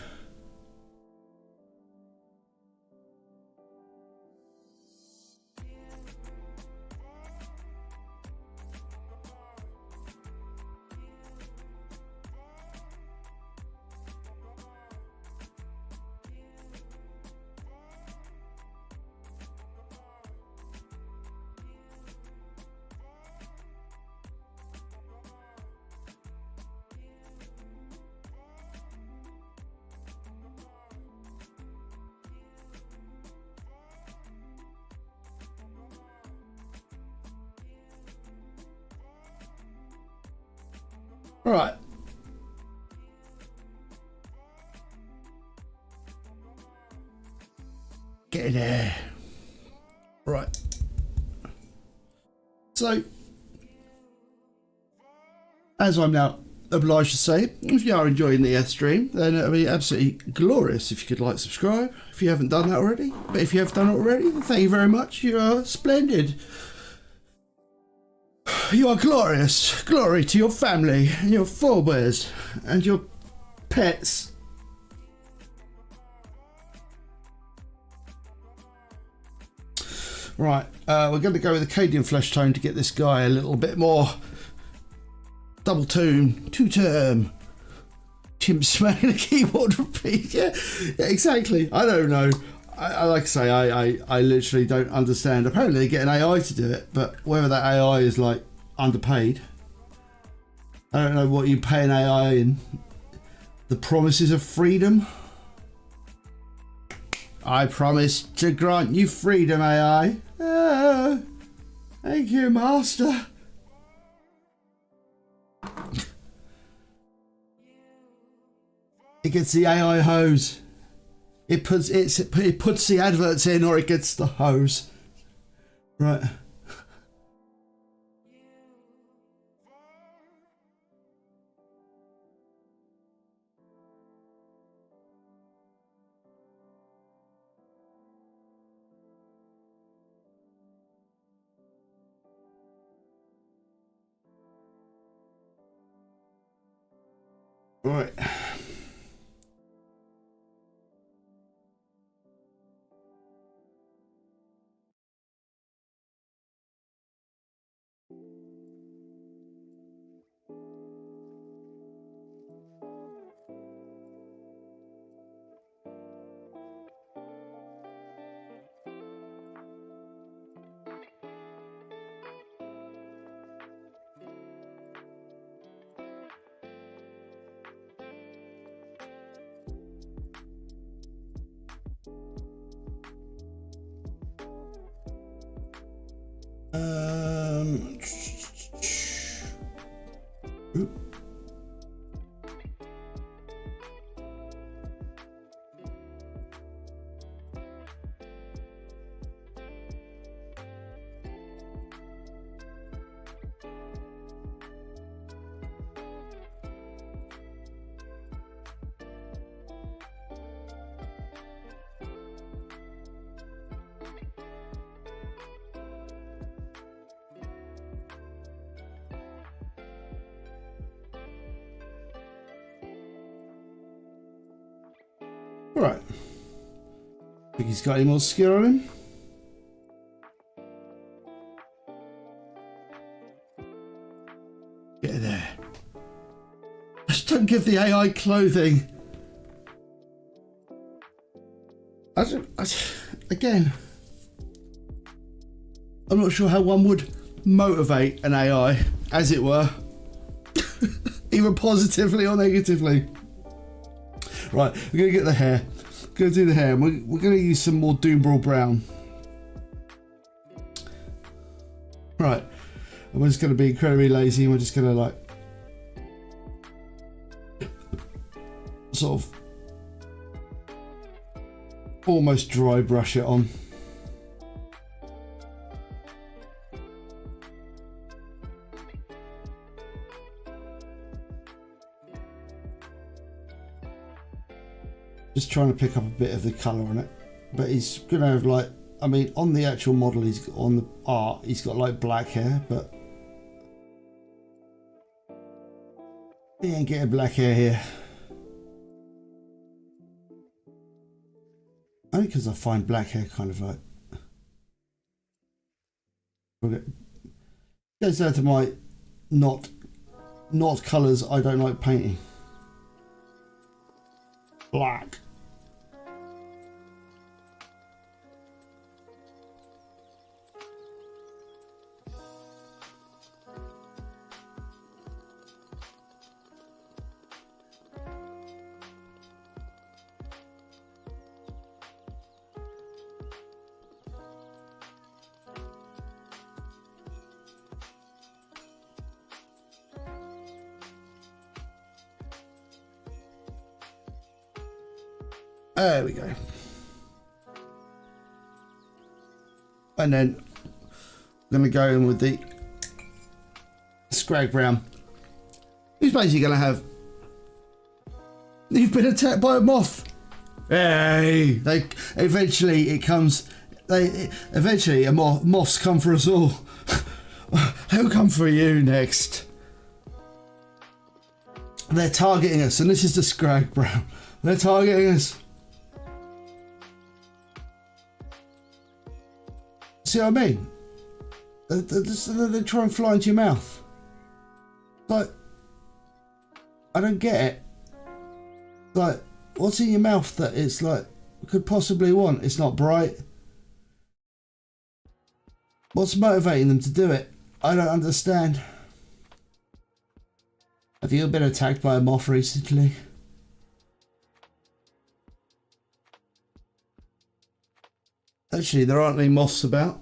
Right. Get in there. Right. So, as I'm now obliged to say, if you are enjoying the stream, then it would be absolutely glorious if you could like, subscribe, if you haven't done that already. But if you have done it already, then thank you very much. You are splendid. You are glorious. Glory to your family and your forebears and your pets. Right, we're going to go with Acadian flesh tone to get this guy a little bit more double tone, two-term. Chimp smacking a keyboard repeat. Yeah, exactly. I don't know. I like I say, I literally don't understand. Apparently they get an AI to do it, but whether that AI is like underpaid, I don't know what you pay an AI in. The promises of freedom. I promise to grant you freedom, AI. Oh, thank you, master. It gets the AI hose. It puts the adverts in, or it gets the hose. Right. Right. Right. Think he's got any more skill on him? Get in there. Just don't give the AI clothing. Again, I'm not sure how one would motivate an AI, as it were, either positively or negatively. Right, we're going to get the hair. We're going to do the hair. We're going to use some more Doombrawl Brown. Right, and we're just going to be incredibly lazy, and we're just going to like sort of almost dry brush it on. Just trying to pick up a bit of the colour on it, but he's gonna have like, I mean, on the actual model, he's on the art, he's got like black hair, but he ain't getting black hair here. Only because I find black hair kind of like, goes down to my not colours I don't like painting. Black. There we go. And then I'm going to go in with the Scrag Brown. He's basically going to have... You've been attacked by a moth. Hey! Eventually it comes... Eventually moths come for us all. They'll come for you next. They're targeting us, and this is the Scrag Brown. They're targeting us. See what I mean? They try and fly into your mouth. Like, I don't get it. Like, what's in your mouth that it's like could possibly want? It's not bright. What's motivating them to do it? I don't understand. Have you been attacked by a moth recently? Actually, there aren't any moths about,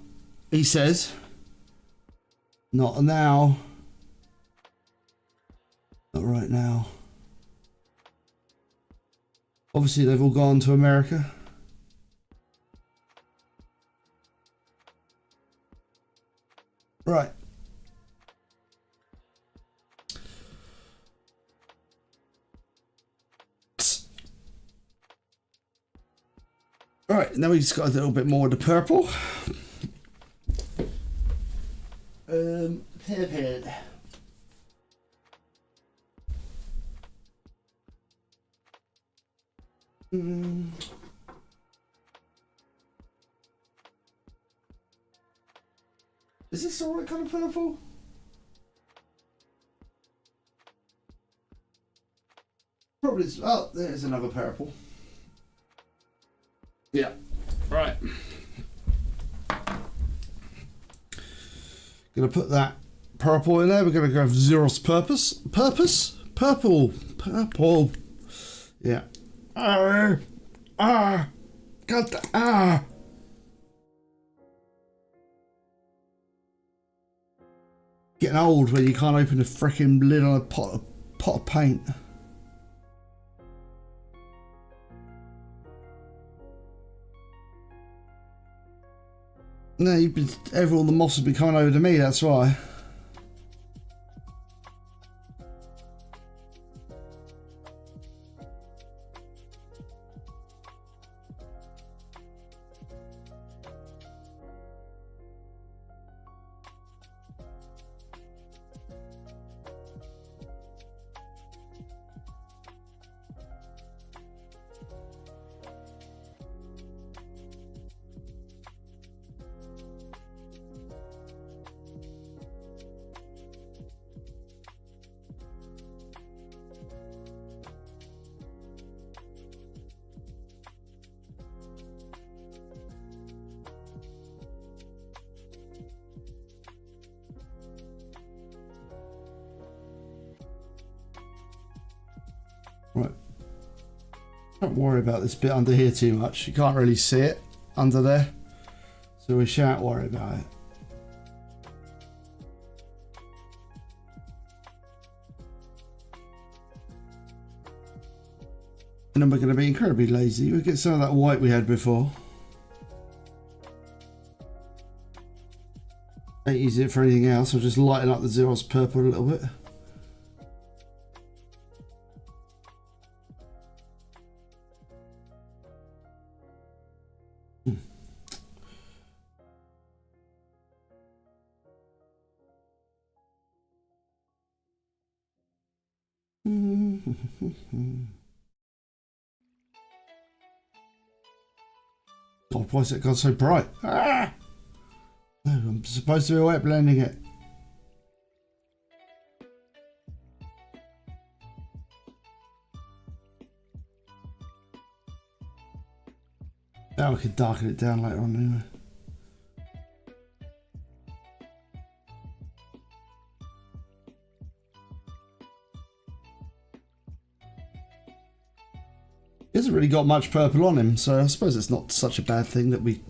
he says. Not now. Not right now. Obviously, they've all gone to America. Right. Right, now we've just got a little bit more of the purple. Pivot. Is this the right kind of purple? Probably. Oh, there's another purple. Yeah, right. Gonna put that purple in there. We're gonna go for Zero's purple. Yeah. Got the Getting old when you can't open a freaking lid on a pot of paint. No, all the moths have been coming over to me, that's why. Right. Don't worry about this bit under here too much. You can't really see it under there, so we shan't worry about it. And then we're going to be incredibly lazy. We'll get some of that white we had before. Don't use it for anything else. I'll just lighten up the Zeros purple a little bit. God, why has it gone so bright? Ah! No, I'm supposed to be wet blending it. Now we can darken it down later on anyway. He hasn't really got much purple on him, so I suppose it's not such a bad thing that we...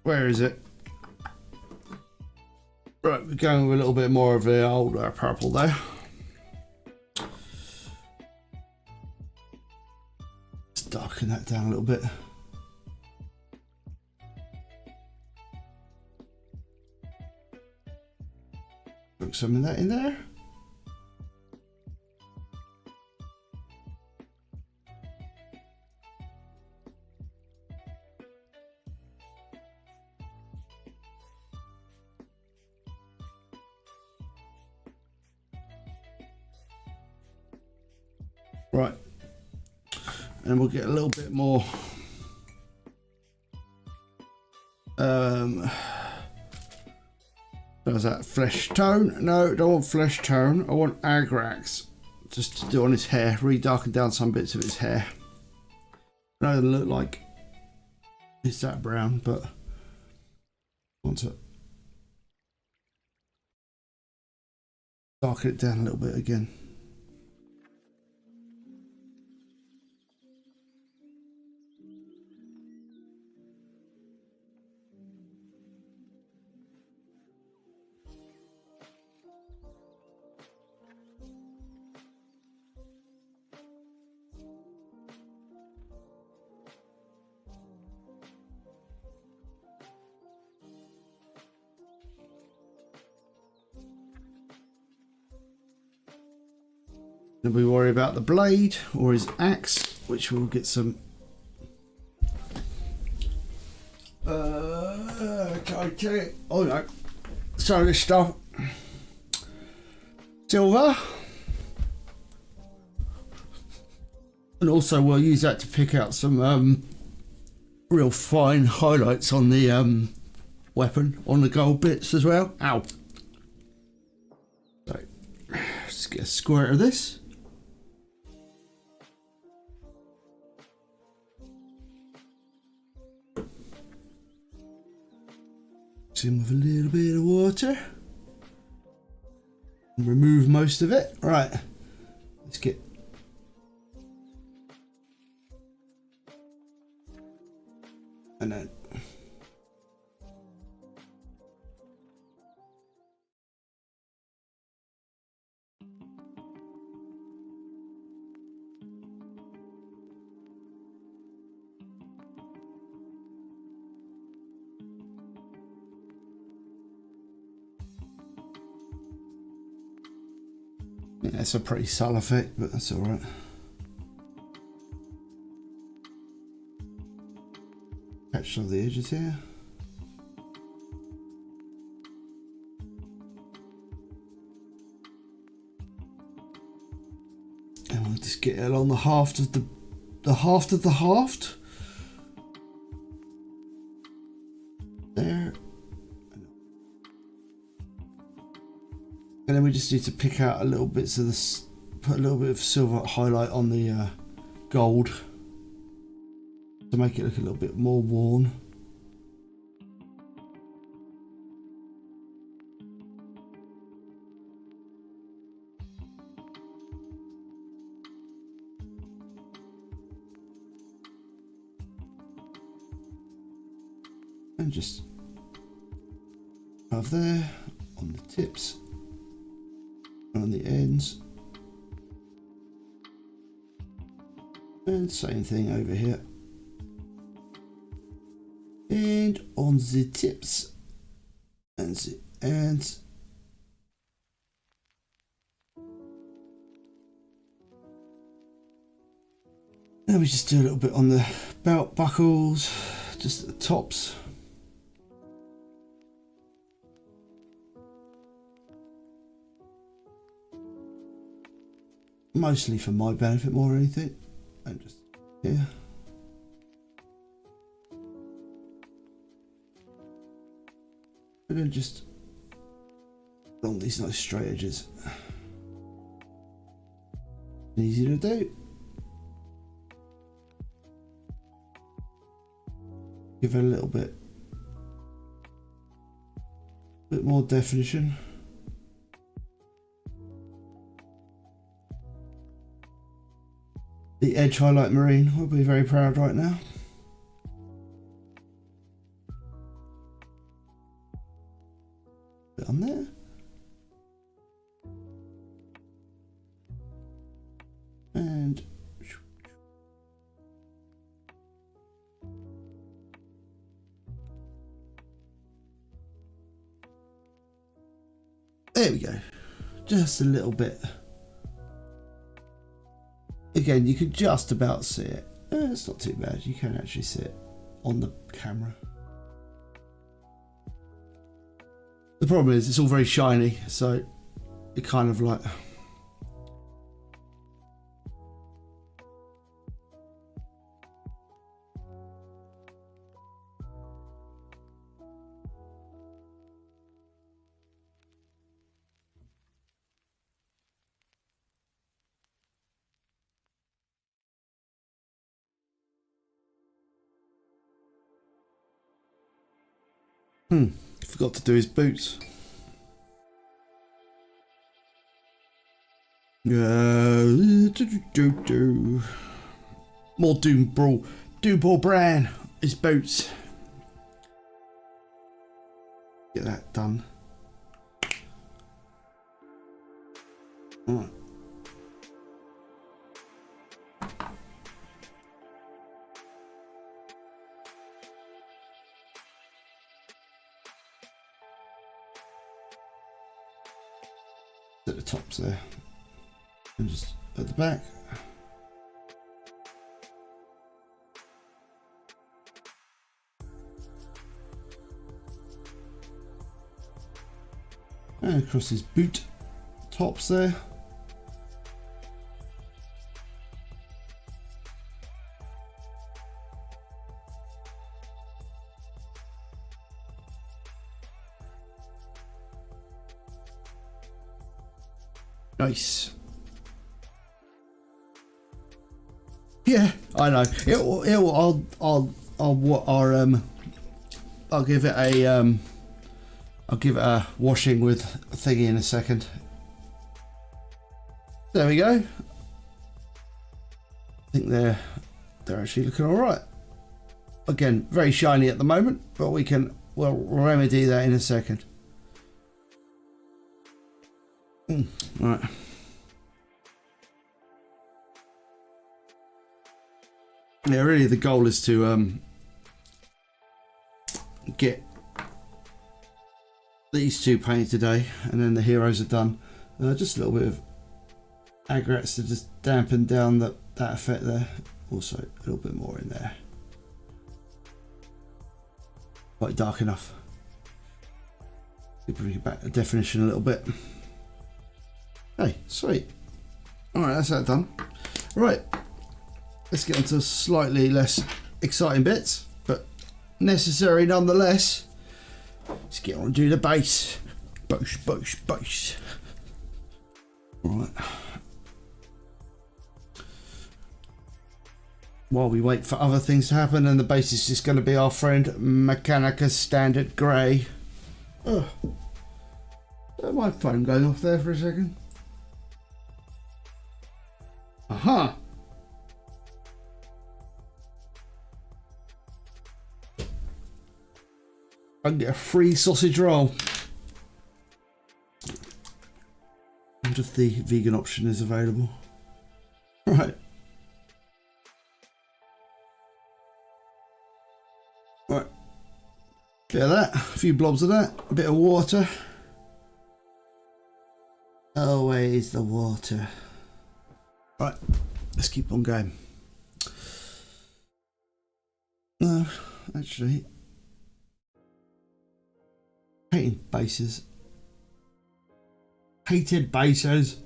Where is it? Right, we're going with a little bit more of the old purple there. Let's darken that down a little bit. Put some of that in there. Right, and we'll get a little bit more how's that? Flesh tone? No, don't want flesh tone. I want Agrax just to do on his hair, re-darken down some bits of his hair. I know it doesn't look like it's that brown, but I want to darken it down a little bit again. Then we worry about the blade or his axe, which we'll get some okay. Oh no, so this stuff silver, and also we'll use that to pick out some real fine highlights on the weapon, on the gold bits as well. Ow. So let's get a squirt of this. In with a little bit of water and remove most of it. Right, let's get and then yeah, it's a pretty subtle effect, but that's all right. Catch some of the edges here. And we'll just get it along the haft of the haft of the haft. There. And then we just need to pick out a little bits of this, put a little bit of silver highlight on the gold. to make it look a little bit more worn. And just above there on the tips and on the ends, and same thing over here and on the tips and the ends. Now we just do a little bit on the belt buckles, just at the tops. Mostly for my benefit more than anything. And just here. And then just along these nice straight edges. Easy to do. Give it a little bit more definition. The Edge Highlight Marine will be very proud right now. Bit on there. And there we go. Just a little bit. Again, you can just about see it. It's not too bad. You can actually see it on the camera. The problem is it's all very shiny, so it kind of like... Forgot to do his boots. More Doom Brawl. Doom Brawl Bran. His boots. Get that done. Alright. At the tops there, and just at the back. And across his boot tops there. Nice. Yeah, I know. I'll give it a washing with thingy in a second. There we go. I think they're actually looking all right. Again, very shiny at the moment, but we'll remedy that in a second. Right. Yeah, really the goal is to get these two painted today, and then the heroes are done. Just a little bit of aggregates to just dampen down that effect there. Also a little bit more in there. Quite dark enough. Bring it back the definition a little bit. Hey, sweet. Alright, that's that done. Right, let's get on to slightly less exciting bits, but necessary nonetheless. Let's get on and do the base. Base. Right. while we wait for other things to happen, and the base is just going to be our friend Mechanica Standard Grey. Oh, my phone going off there for a second. Aha! I can get a free sausage roll. I wonder if the vegan option is available. Right. Right. Bit of that, a few blobs of that, a bit of water. Always the water. Right, let's keep on going. No, actually, painting bases. Painted bases.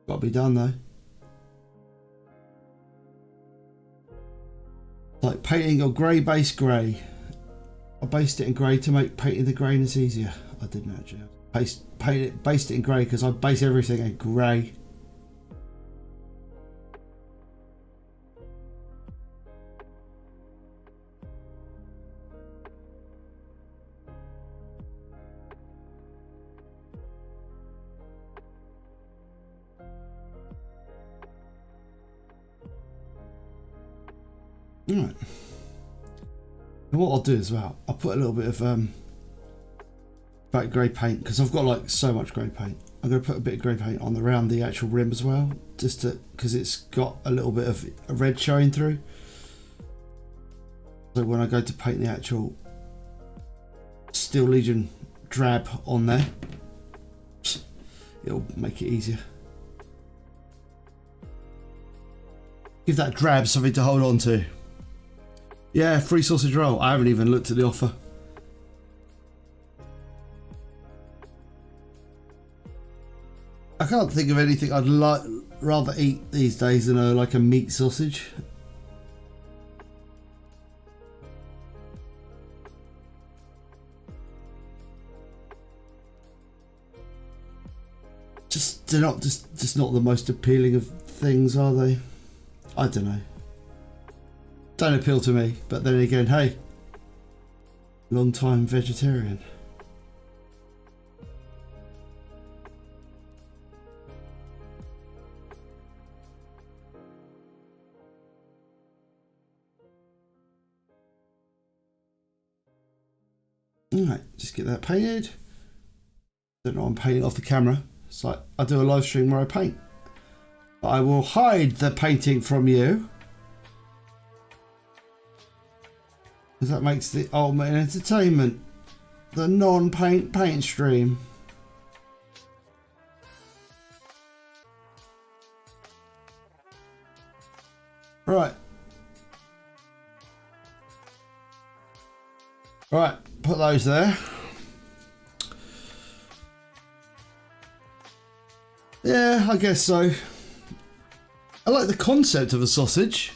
Got to be done though. Like painting a grey base grey. I based it in grey to make painting the greyness easier. I didn't actually. Based it in grey because I base everything in grey. Right. And what I'll do as well, I'll put a little bit of black grey paint because I've got like so much grey paint. I'm going to put a bit of grey paint on around the actual rim as well, just to because it's got a little bit of red showing through. So when I go to paint the actual Steel Legion drab on there, it'll make it easier. Give that drab something to hold on to. Yeah, free sausage roll. I haven't even looked at the offer. I can't think of anything I'd rather eat these days than like a meat sausage. They're not just not the most appealing of things, are they? I don't know. Don't appeal to me, but then again, hey, long time vegetarian. Alright, just get that painted. Don't know, I'm painting off the camera. It's like I do a live stream where I paint. But I will hide the painting from you, because that makes the ultimate entertainment. The non-paint paint stream. Right. Right, put those there. Yeah, I guess so. I like the concept of a sausage.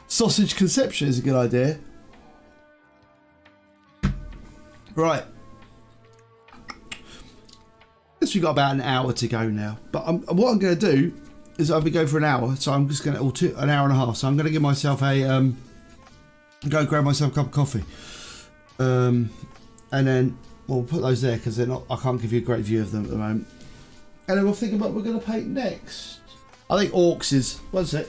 Sausage conception is a good idea. Right. Guess we've got about an hour to go now. But what I'm going to do is I'll be going for an hour. So I'm just going to, an hour and a half. So I'm going to give myself a, go grab myself a cup of coffee. And then we'll put those there because they're not, I can't give you a great view of them at the moment. And then we'll think about what we're going to paint next. I think Orcs is, one sec.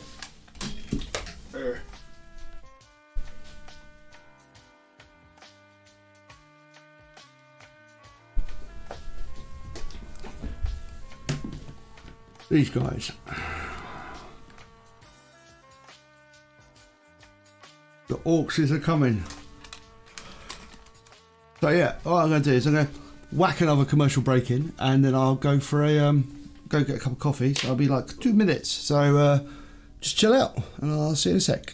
These guys. The Orcs are coming. So yeah, what I'm going to do is I'm going to whack another commercial break in, and then I'll go for a go get a cup of coffee. So I'll be like 2 minutes. So just chill out, and I'll see you in a sec.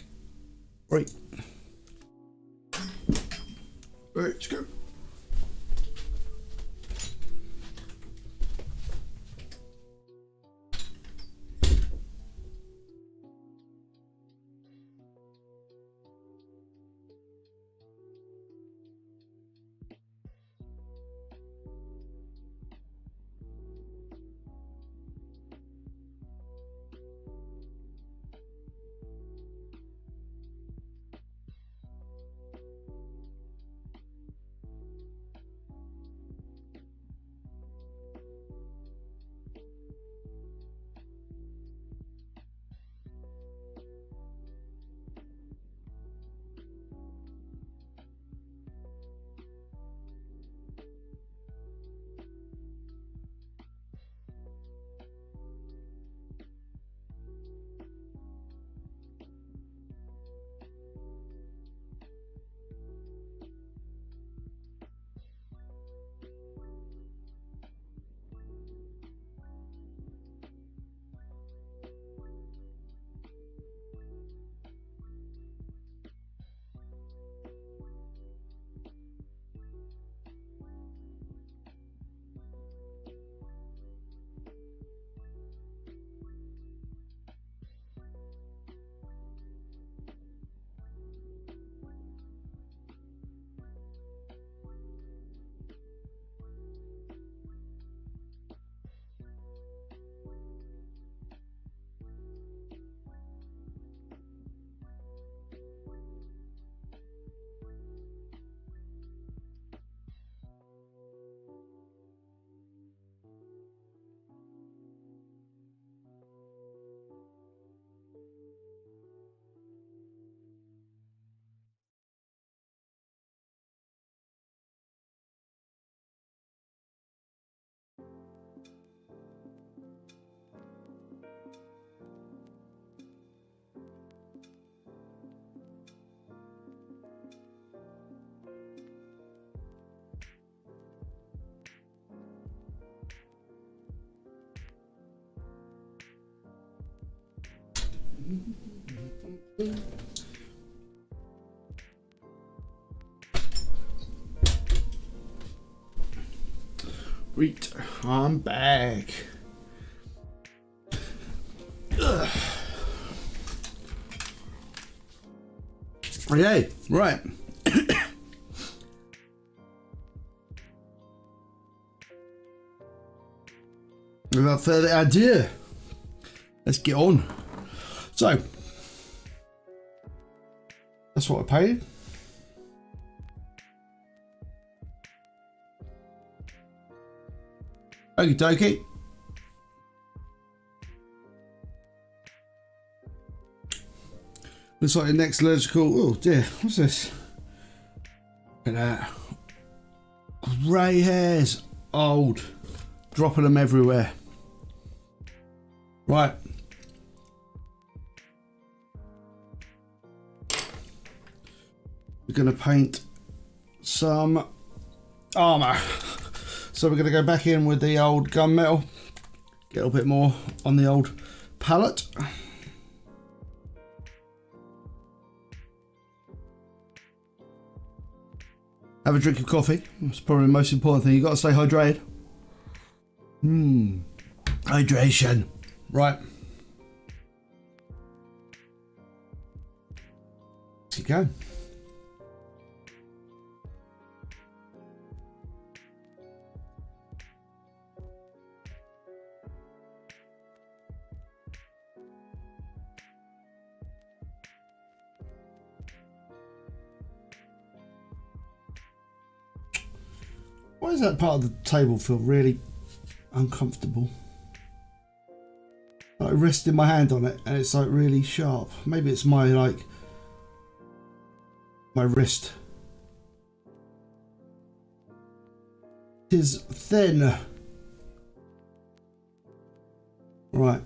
Right. Right, let's go. Right, I'm back. Ugh. Okay, right. Without further ado, let's get on. So, that's what I paid. Okie dokie. Looks like the next logical. Oh dear, what's this? Look at that. Grey hairs. Old. Dropping them everywhere. Right. We're going to paint some armour. So we're going to go back in with the old gunmetal. Get a little bit more on the old palette. Have a drink of coffee. That's probably the most important thing. You've got to stay hydrated. Hydration. Right. Let's get going. Why does that part of the table feel really uncomfortable? Like resting my hand on it and it's like really sharp. Maybe it's my my wrist. It is thin. Right.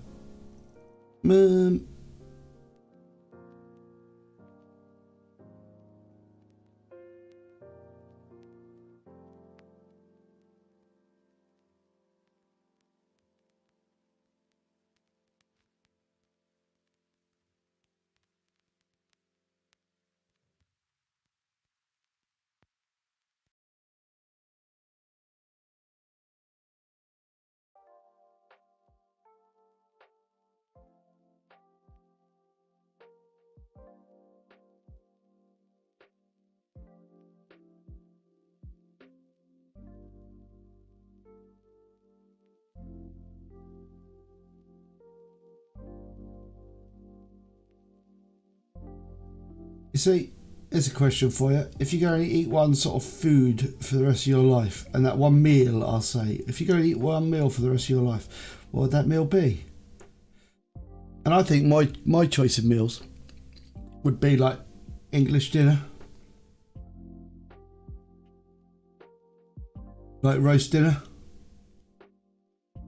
You see, here's a question for you. If you go and eat one sort of food for the rest of your life, and that one meal, I'll say, if you go and eat one meal for the rest of your life, what would that meal be? And I think my choice of meals would be like English dinner, like roast dinner.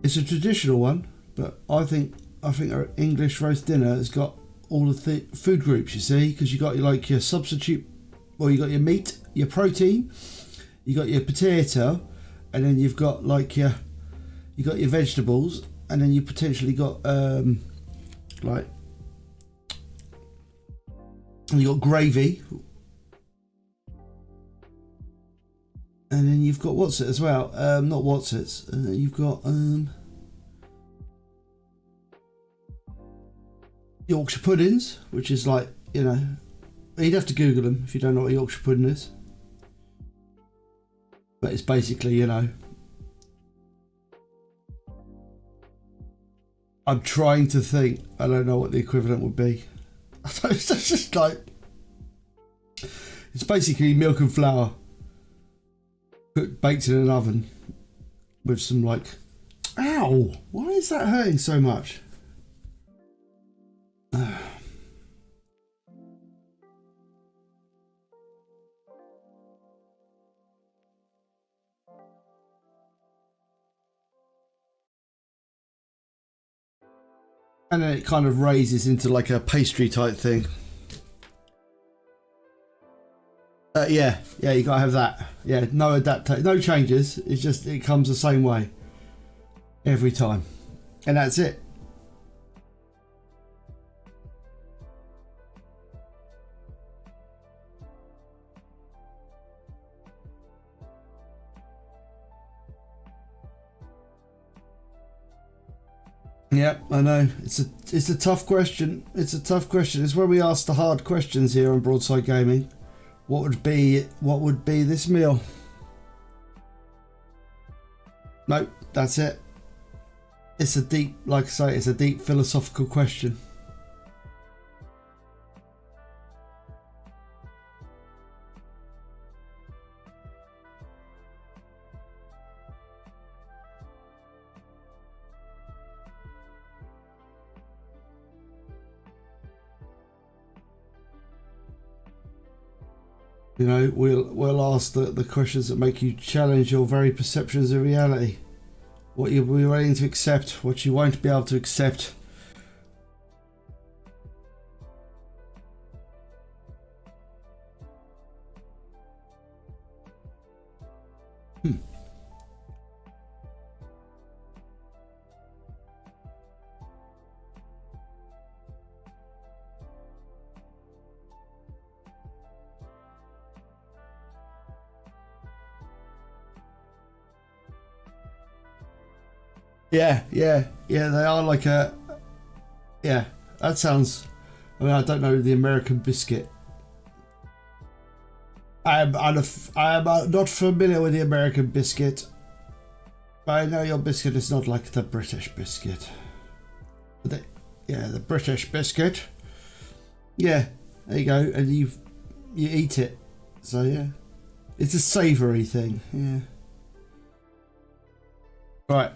It's a traditional one, but I think our English roast dinner has got all of the food groups, you see, because you got like your substitute, well, you got your meat, your protein, you got your potato, and then you've got like you got your vegetables, and then you potentially got like, and you got gravy, and then you've got what's it as well, not what's it, you've got Yorkshire puddings, which is like, you know, you'd have to Google them if you don't know what a Yorkshire pudding is. But it's basically, you know, I'm trying to think, I don't know what the equivalent would be. It's just like, it's basically milk and flour baked in an oven with some like, ow, why is that hurting so much? And then it kind of raises into like a pastry type thing. Yeah, you gotta have that. Yeah, no adaptation, no changes. It's just, it comes the same way every time, and that's it. Yeah, I know. It's a tough question. It's a tough question. It's where we ask the hard questions here on Broadside Gaming. What would be this meal? Nope, that's it. It's a deep, like I say, it's a deep philosophical question. You know, we'll ask the questions that make you challenge your very perceptions of reality. What you'll be willing to accept, what you won't be able to accept. Yeah, they are like a... Yeah, that sounds... I mean, I don't know the American biscuit. I am not familiar with the American biscuit. But I know your biscuit is not like the British biscuit. The British biscuit. Yeah, there you go. And you eat it. So, yeah. It's a savoury thing, yeah. Right.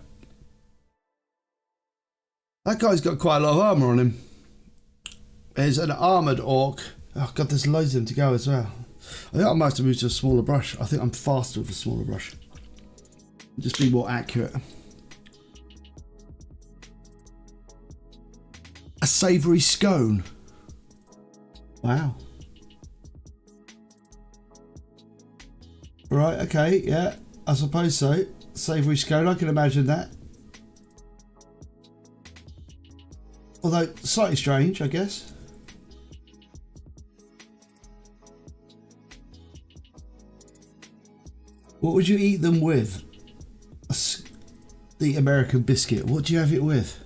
That guy's got quite a lot of armour on him. There's an armoured orc. Oh god, there's loads of them to go as well. I think I might have to move to a smaller brush. I think I'm faster with a smaller brush. Just be more accurate. A savoury scone. Wow. Right, okay, yeah. I suppose so. Savoury scone, I can imagine that. Although, slightly strange, I guess. What would you eat them with? The American biscuit. What do you have it with?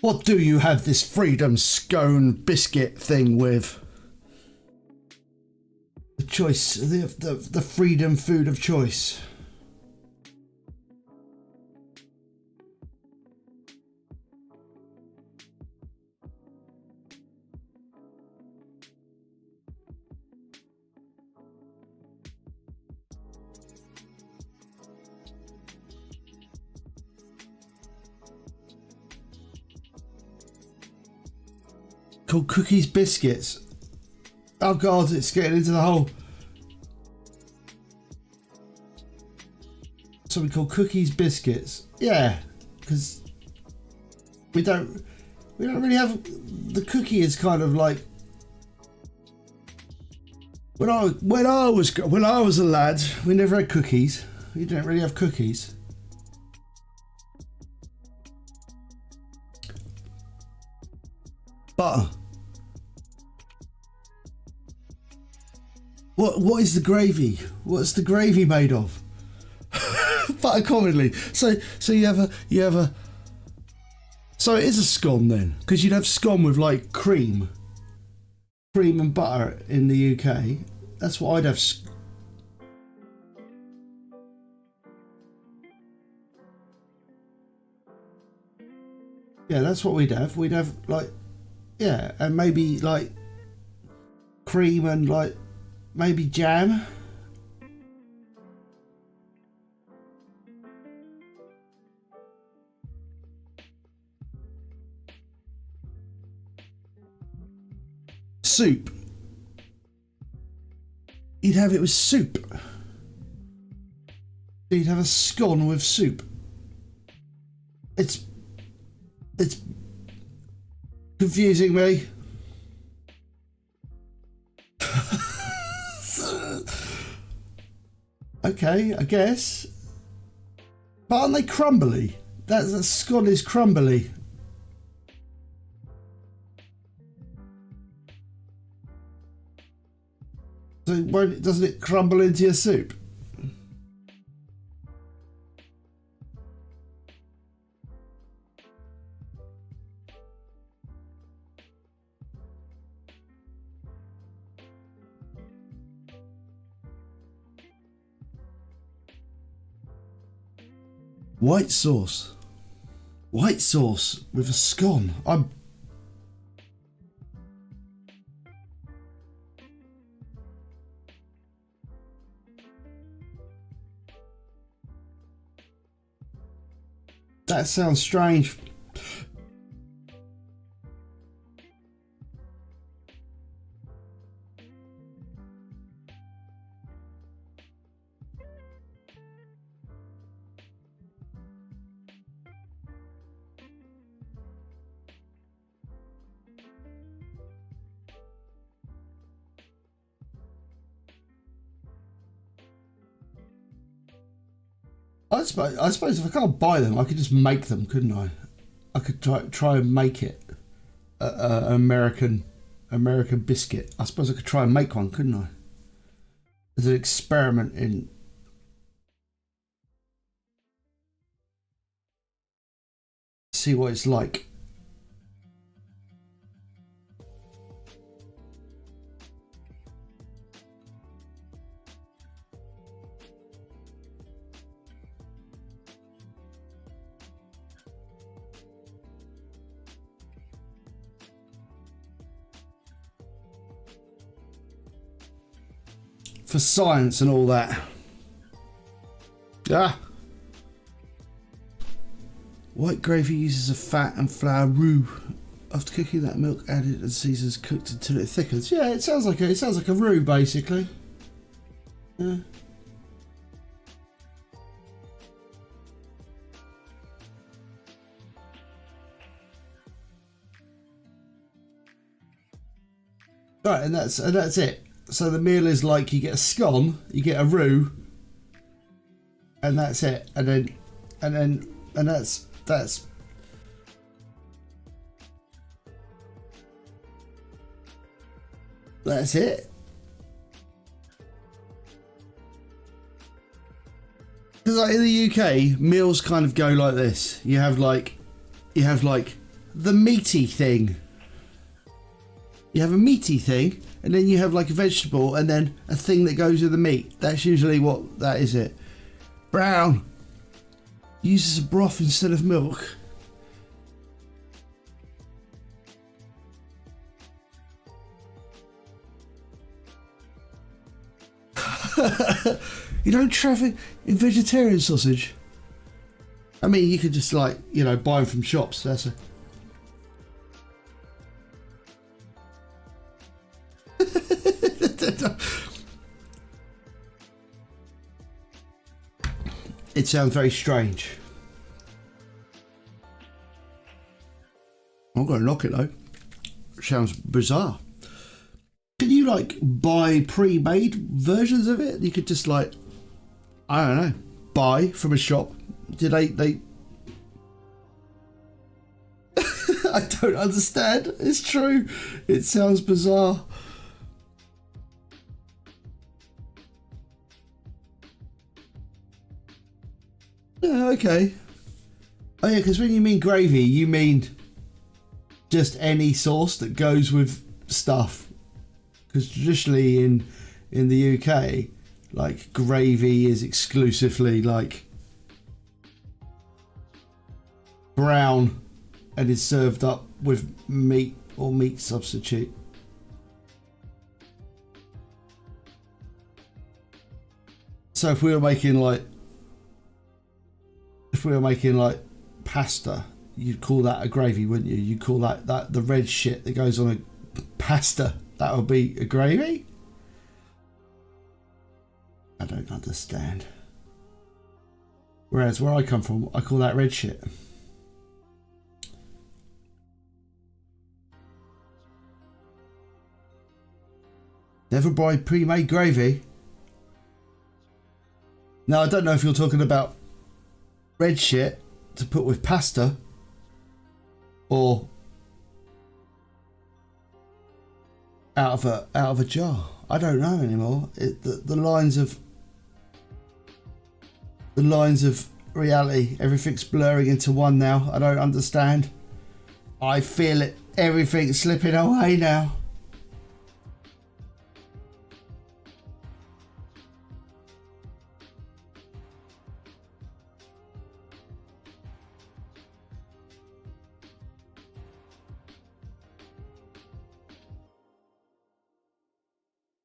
What do you have this freedom scone biscuit thing with? The choice, the freedom food of choice. Called cookies biscuits. Oh god, it's getting into the whole... Something called cookies biscuits. Yeah, because we don't really have... The cookie is kind of like... When I was a lad, we never had cookies. We didn't really have cookies. Butter. What is the gravy? What's the gravy made of? Butter commonly. So you have a. So it is a scone then, because you'd have scone with like cream and butter in the UK. That's what I'd have. Yeah, that's what we'd have. We'd have like. Yeah, and maybe like cream and like maybe jam. Soup. You'd have it with soup. You'd have a scone with soup. It's confusing me. Okay, I guess. But aren't they crumbly? that scone is crumbly. So doesn't it crumble into your soup? White sauce with a scone. That sounds strange. I suppose if I can't buy them, I could just make them, couldn't I? I could try and make it American biscuit. I suppose I could try and make one, couldn't I? As an experiment in. See what it's like. For science and all that. Ah. White gravy uses a fat and flour roux. After cooking, that milk added and seasons cooked until it thickens. Yeah, it sounds like a roux basically. Yeah. Right, and that's it. So the meal is like you get a scone, you get a roux, and that's it. And that's it. Because like in the UK, meals kind of go like this. You have like the meaty thing. You have a meaty thing, and then you have like a vegetable, and then a thing that goes with the meat. That's usually what that is. It brown uses a broth instead of milk. You don't traffic in vegetarian sausage. I mean, you could just like, you know, buy them from shops. That's a. It sounds very strange. I'm gonna knock it though. Sounds bizarre. Can you like buy pre-made versions of it? You could just like, I don't know, buy from a shop. Did they I don't understand. It's true. It sounds bizarre. Yeah, okay. Oh yeah, because when you mean gravy, you mean just any sauce that goes with stuff. Because traditionally in the UK, like gravy is exclusively like brown and is served up with meat or meat substitute. So if we were making like pasta, you'd call that a gravy, wouldn't you? You'd call that the red shit that goes on a pasta. That would be a gravy? I don't understand. Whereas where I come from, I call that red shit. Never buy pre-made gravy? Now, I don't know if you're talking about red shit to put with pasta or out of a jar. I don't know anymore. The lines of reality, everything's blurring into one now. I don't understand. I feel it. Everything's slipping away now.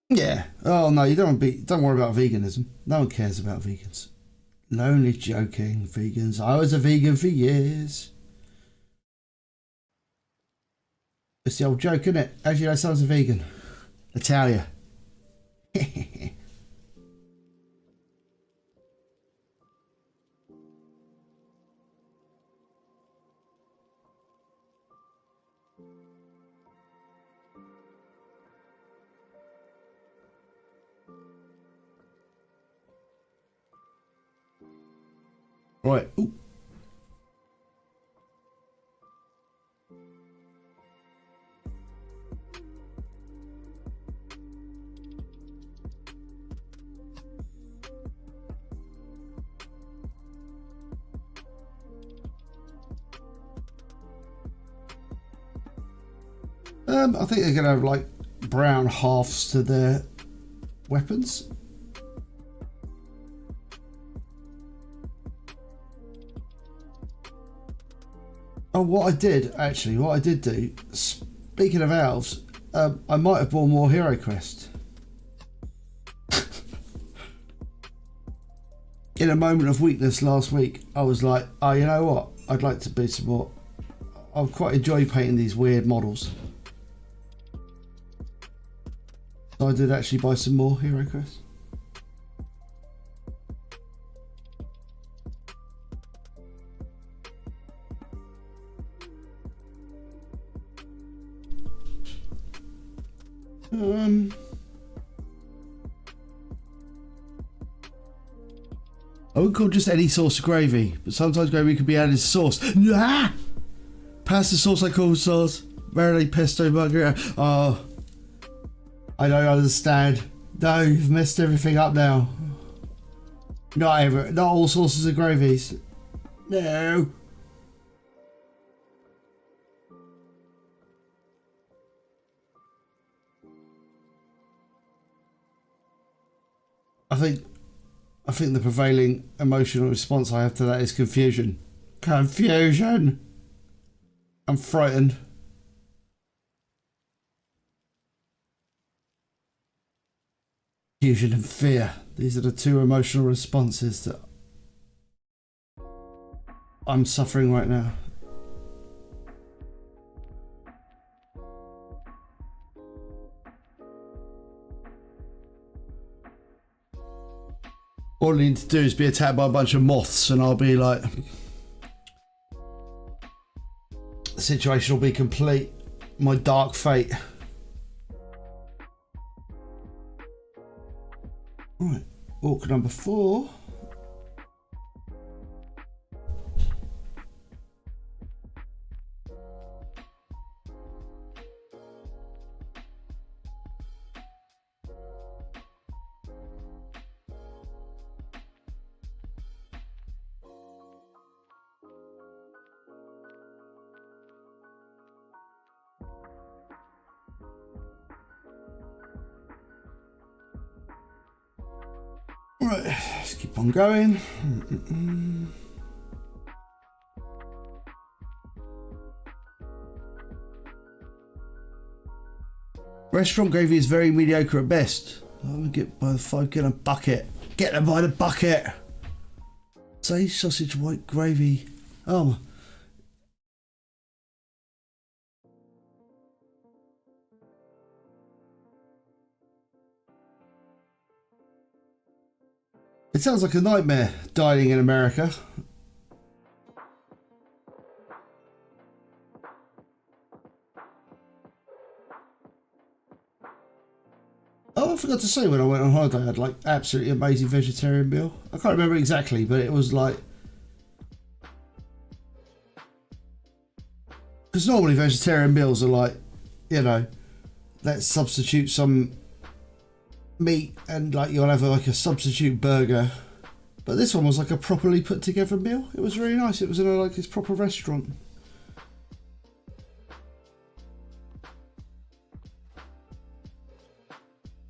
Yeah. Oh no, you don't worry about veganism. No one cares about vegans. Only joking, vegans. I was a vegan for years. It's the old joke, isn't it? As you know, someone's a vegan. Italia. Right. Ooh. I think they're going to have like brown halves to their weapons. Oh, what I did do, speaking of elves, I might have bought more Heroquest. In a moment of weakness last week, I was like, oh, you know what? I'd like to be some more. I quite enjoy painting these weird models. So I did actually buy some more Heroquest. I wouldn't call just any sauce gravy, but sometimes gravy can be added to sauce. Ah! Pasta sauce I call sauce. Marinade pesto margherita. Oh, I don't understand. No, you've messed everything up now. Not all sauces are gravies. No. I think the prevailing emotional response I have to that is confusion. Confusion! I'm frightened. Confusion and fear. These are the two emotional responses that I'm suffering right now. All I need to do is be attacked by a bunch of moths and I'll be like... The situation will be complete. My dark fate. Right, orc number 4. Right, let's keep on going. Restaurant gravy is very mediocre at best. I'm gonna get by the 5-gallon bucket. Get them by the bucket. Say sausage white gravy. Oh. It sounds like a nightmare dining in America. Oh, I forgot to say when I went on holiday I had like absolutely amazing vegetarian meal. I can't remember exactly, but it was like Because normally vegetarian meals are like, you know, let's substitute some meat and like you'll have like a substitute burger. But this one was like a properly put together meal. It was really nice. It was in a, like this proper restaurant. It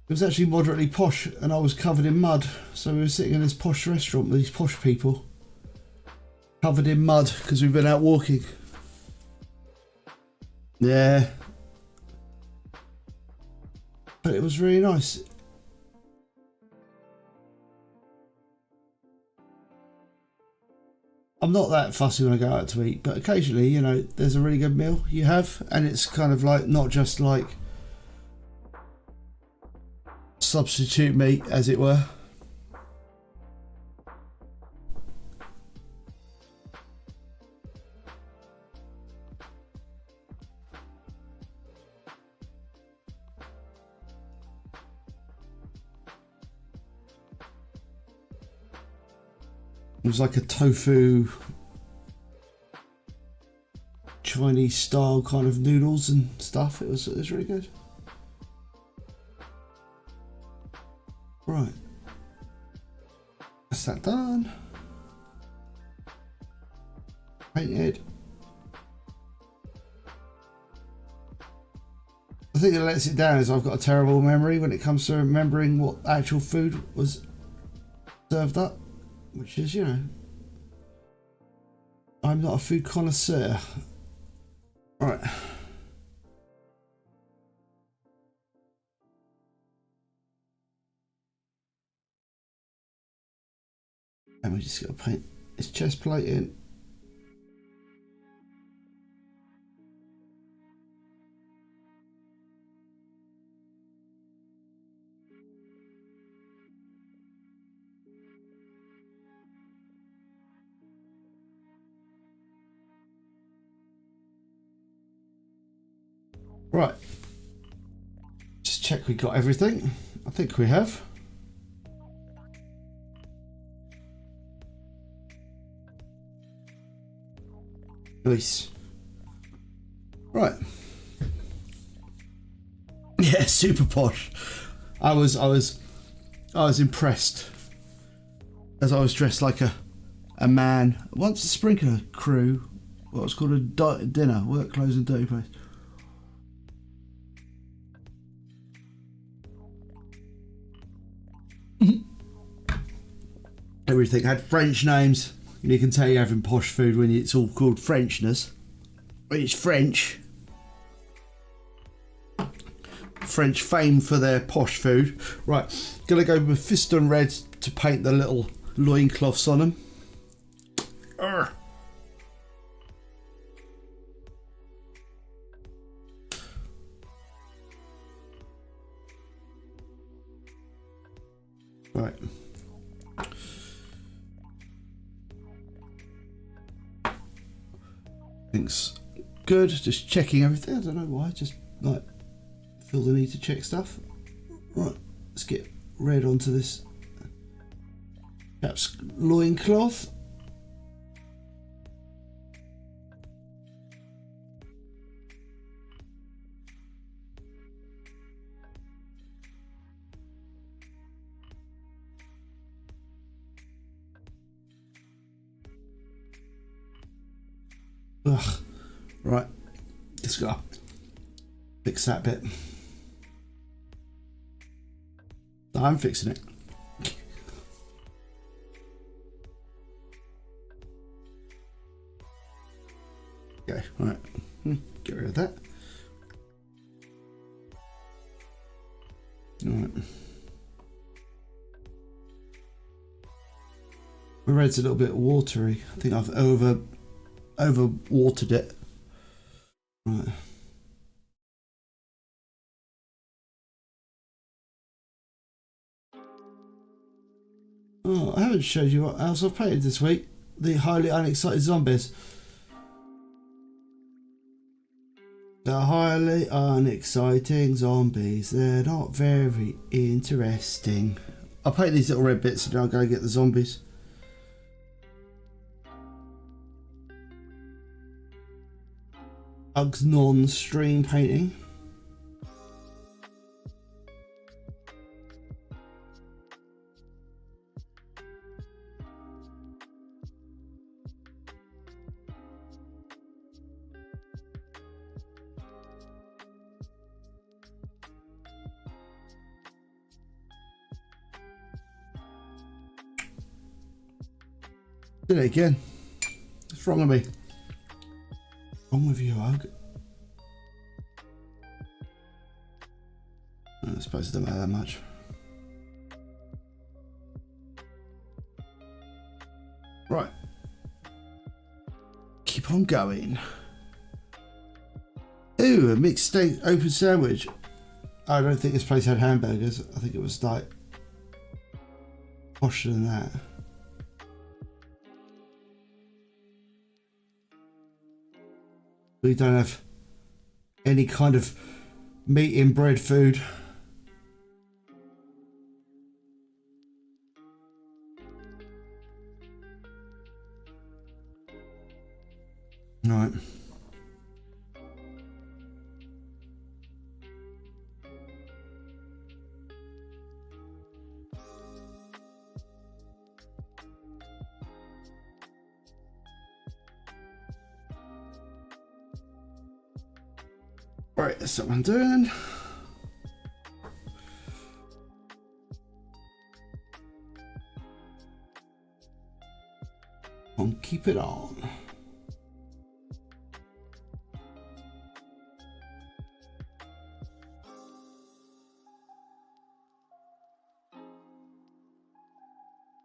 was actually moderately posh and I was covered in mud. So we were sitting in this posh restaurant with these posh people. Covered in mud because we've been out walking. Yeah. But it was really nice. I'm not that fussy when I go out to eat, but occasionally, you know, there's a really good meal you have, and it's kind of like not just like substitute meat, as it were. It was like a tofu Chinese style kind of noodles and stuff. It was really good. Right. That's that done. Painted. The thing that lets it down is I've got a terrible memory when it comes to remembering what actual food was served up. Which is, you know, I'm not a food connoisseur. Right. And we just got to paint his chest plate in. Right, just check we got everything. I think we have. Nice. Right. Yeah, super posh. I was impressed as I was dressed like a man. Once a sprinkler crew, what was called a dinner, work clothes and dirty place. Everything had French names. You can tell you're having posh food when it's all called Frenchness. When it's French. French famed for their posh food. Right, gonna go with Fiston Red to paint the little loincloths on them. Urgh. Right. Things good, just checking everything. I don't know why, just like feel the need to check stuff. Right, let's get red onto this perhaps loincloth. Ugh. Right, just gotta fix that bit. I'm fixing it. Okay, right. Get rid of that. Alright. The red's a little bit watery. I think I've over watered it. Right. Oh, I haven't showed you what else I've painted this week. The highly unexcited zombies. The highly unexciting zombies. They're not very interesting. I'll paint these little red bits and then I'll go get the zombies. Uggs non-stream painting. Did it again. What's wrong with me? Wrong with you, Ugg? I suppose it doesn't matter that much. Right. Keep on going. Ooh, a mixed steak open sandwich. I don't think this place had hamburgers. I think it was like posher than that. We don't have any kind of meat in bread food. Right. Right, that's what I'm doing. Keep it on.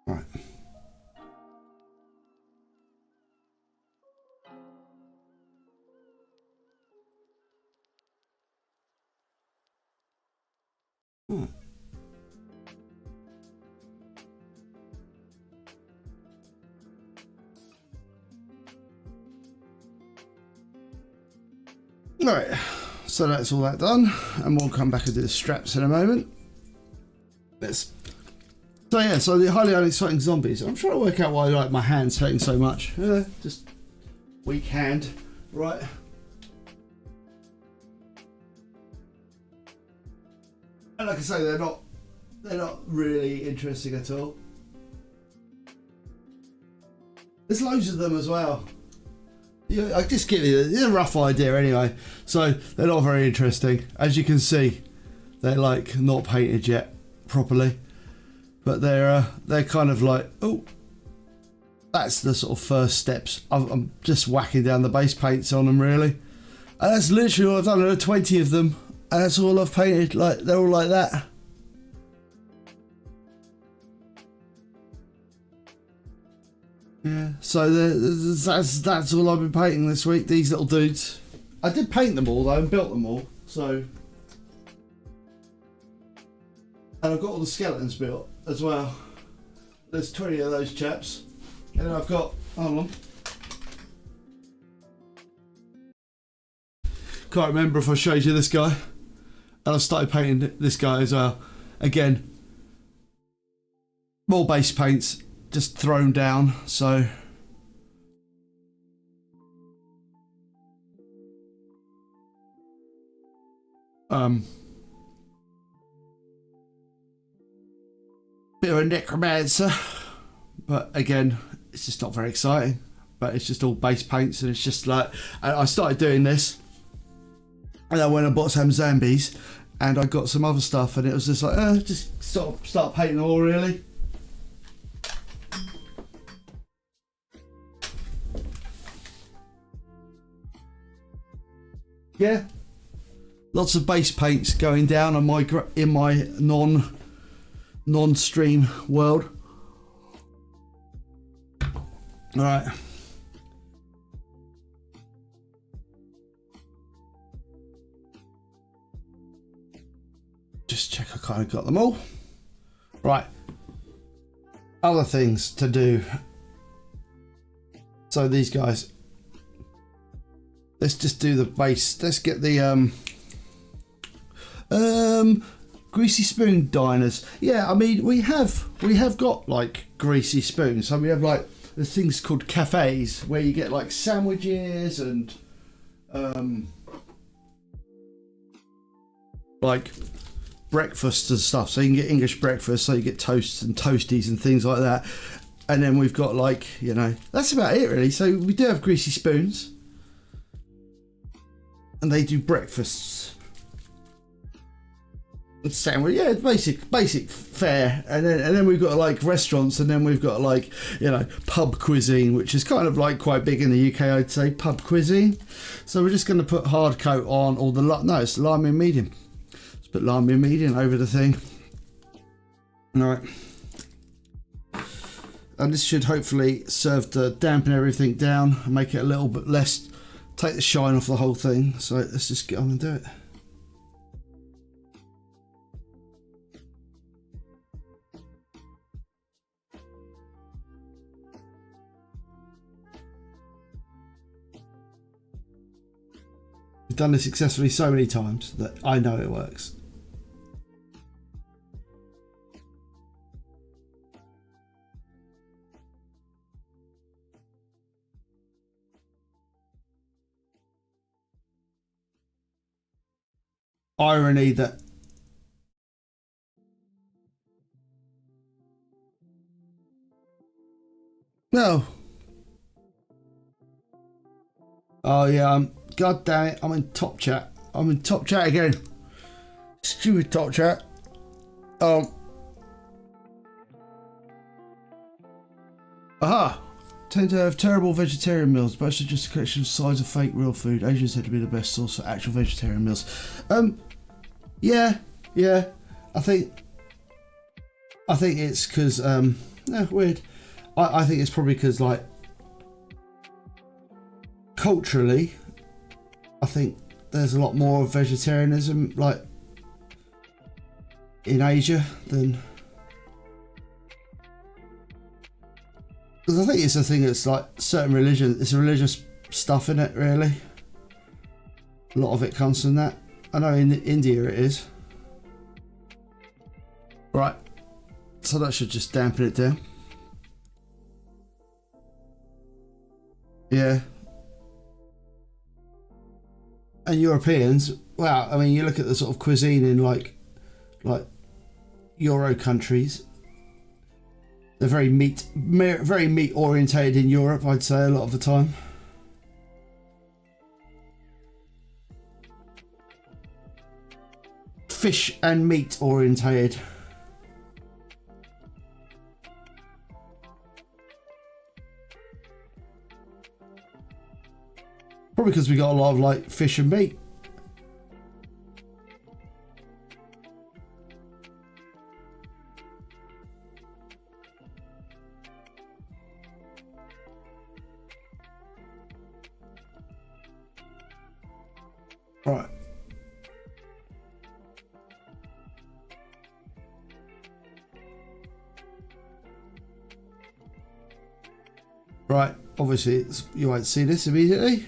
Right. Right, so that's all that done, and we'll come back and do the straps in a moment. So yeah, so the highly unexciting zombies. I'm trying to work out why like my hand's hurting so much. Just weak hand, right? And like I say, they're not really interesting at all. There's loads of them as well. Yeah, I just give you a rough idea anyway. So they're not very interesting. As you can see, they're like not painted yet properly, but they're kind of like, oh, that's the sort of first steps. I'm just whacking down the base paints on them really, and that's literally all I've done. There are 20 of them, and that's all I've painted. Like they're all like that. Yeah, so that's all I've been painting this week, these little dudes. I did paint them all though and built them all, so. And I've got all the skeletons built as well. There's 20 of those chaps. And I've got, hold on. Can't remember if I showed you this guy. And I started painting this guy as well. Again, more base paints. Just thrown down, so bit of a necromancer, but again it's just not very exciting. But it's just all base paints, and it's just like, I started doing this and I went and bought some zombies and I got some other stuff, and it was just like just start painting all really. Yeah, lots of base paints going down on my non-stream world. All right. Just check I kind of got them all. Right. Other things to do. So these guys. Let's just do the base. Let's get the greasy spoon diners. Yeah, I mean we have got like greasy spoons. So we have like the things called cafes where you get like sandwiches and like breakfast and stuff. So you can get English breakfast, so you get toasts and toasties and things like that. And then we've got, like, you know, that's about it really. So we do have greasy spoons, and they do breakfasts. Sandwich, yeah, basic fare, and then we've got like restaurants, and then we've got like, you know, pub cuisine, which is kind of like quite big in the UK, I'd say, pub cuisine. So we're just going to put hard coat on, or no, it's lime and medium. Let's put lime and medium over the thing. All right, and this should hopefully serve to dampen everything down and make it a little bit less, take the shine off the whole thing. So let's just get on and do it. We've done this successfully so many times that I know it works. Irony that no. Oh yeah, God damn it, I'm in top chat. I'm in top chat again. Stupid top chat. Aha! Tend to have terrible vegetarian meals, but actually just a collection of sides of fake real food. Asians said to be the best source for actual vegetarian meals. Yeah. I think it's because weird. I think it's probably because, like, culturally, I think there's a lot more vegetarianism, like, in Asia than, because I think it's a thing that's like certain religion, it's a religious stuff in it, really. A lot of it comes from that. I know in India it is. Right, so that should just dampen it down. Yeah. And Europeans, wow, I mean, you look at the sort of cuisine in like Euro countries. They're very meat orientated in Europe, I'd say, a lot of the time. Fish and meat orientated. Probably because we got a lot of like fish and meat. Right. Right, obviously you won't see this immediately.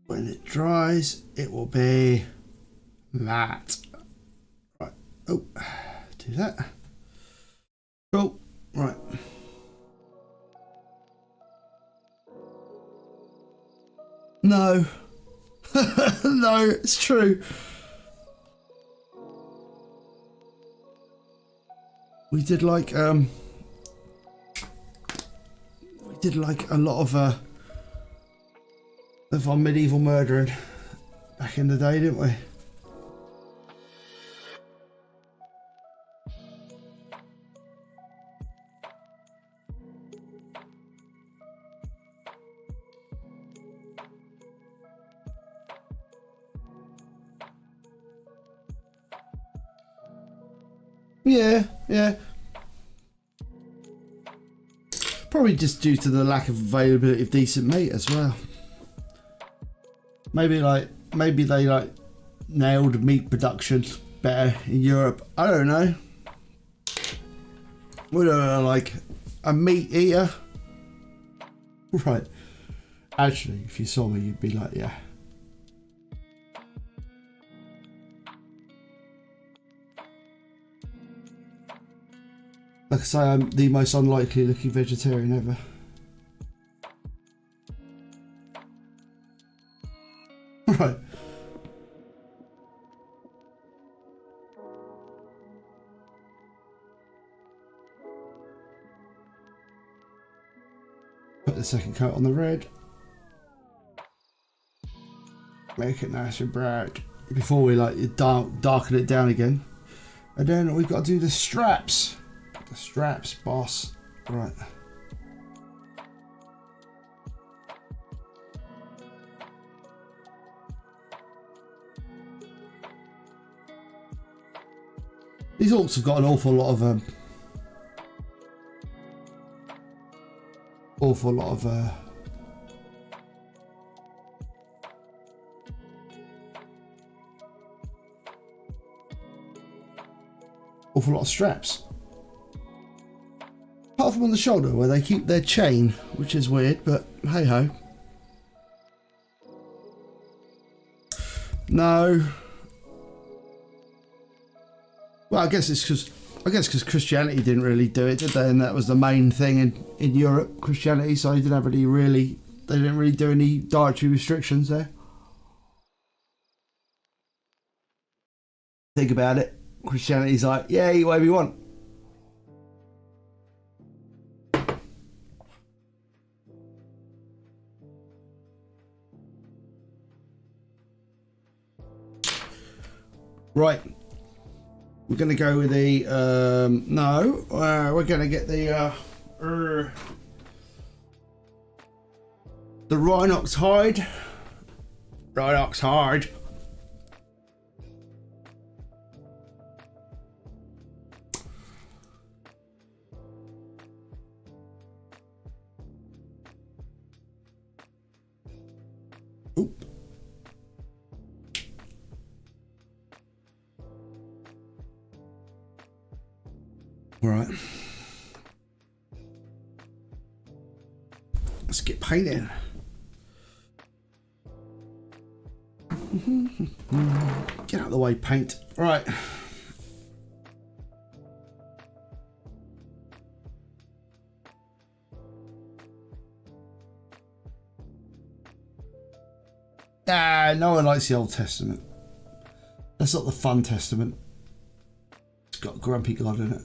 When it dries, it will be that. Right, oh, do that. Cool, right. No. No, it's true. We did like a lot of our medieval murdering back in the day, didn't we? Yeah. Probably just due to the lack of availability of decent meat as well. Maybe they like nailed meat production better in Europe. I don't know. We don't know, like a meat eater. Right. Actually, if you saw me, you'd be like, yeah. Like I say, I'm the most unlikely looking vegetarian ever. Right. Put the second coat on the red. Make it nice and bright before we like darken it down again. And then we've got to do the straps. The straps, boss. Right. These orcs have got an awful lot of awful lot of straps. Apart from on the shoulder where they keep their chain, which is weird, but hey ho. No. Well, I guess because Christianity didn't really do it, did they? And that was the main thing in Europe, Christianity. So they didn't really do any dietary restrictions there. Think about it. Christianity's like, yeah, eat whatever you want. Right. We're going to go with the, we're going to get the Rhinox hide. Rhinox hide. Oop. All right. Let's get painting. Get out of the way, paint. Right. No one likes the Old Testament. That's not the fun Testament. It's got a grumpy God in it.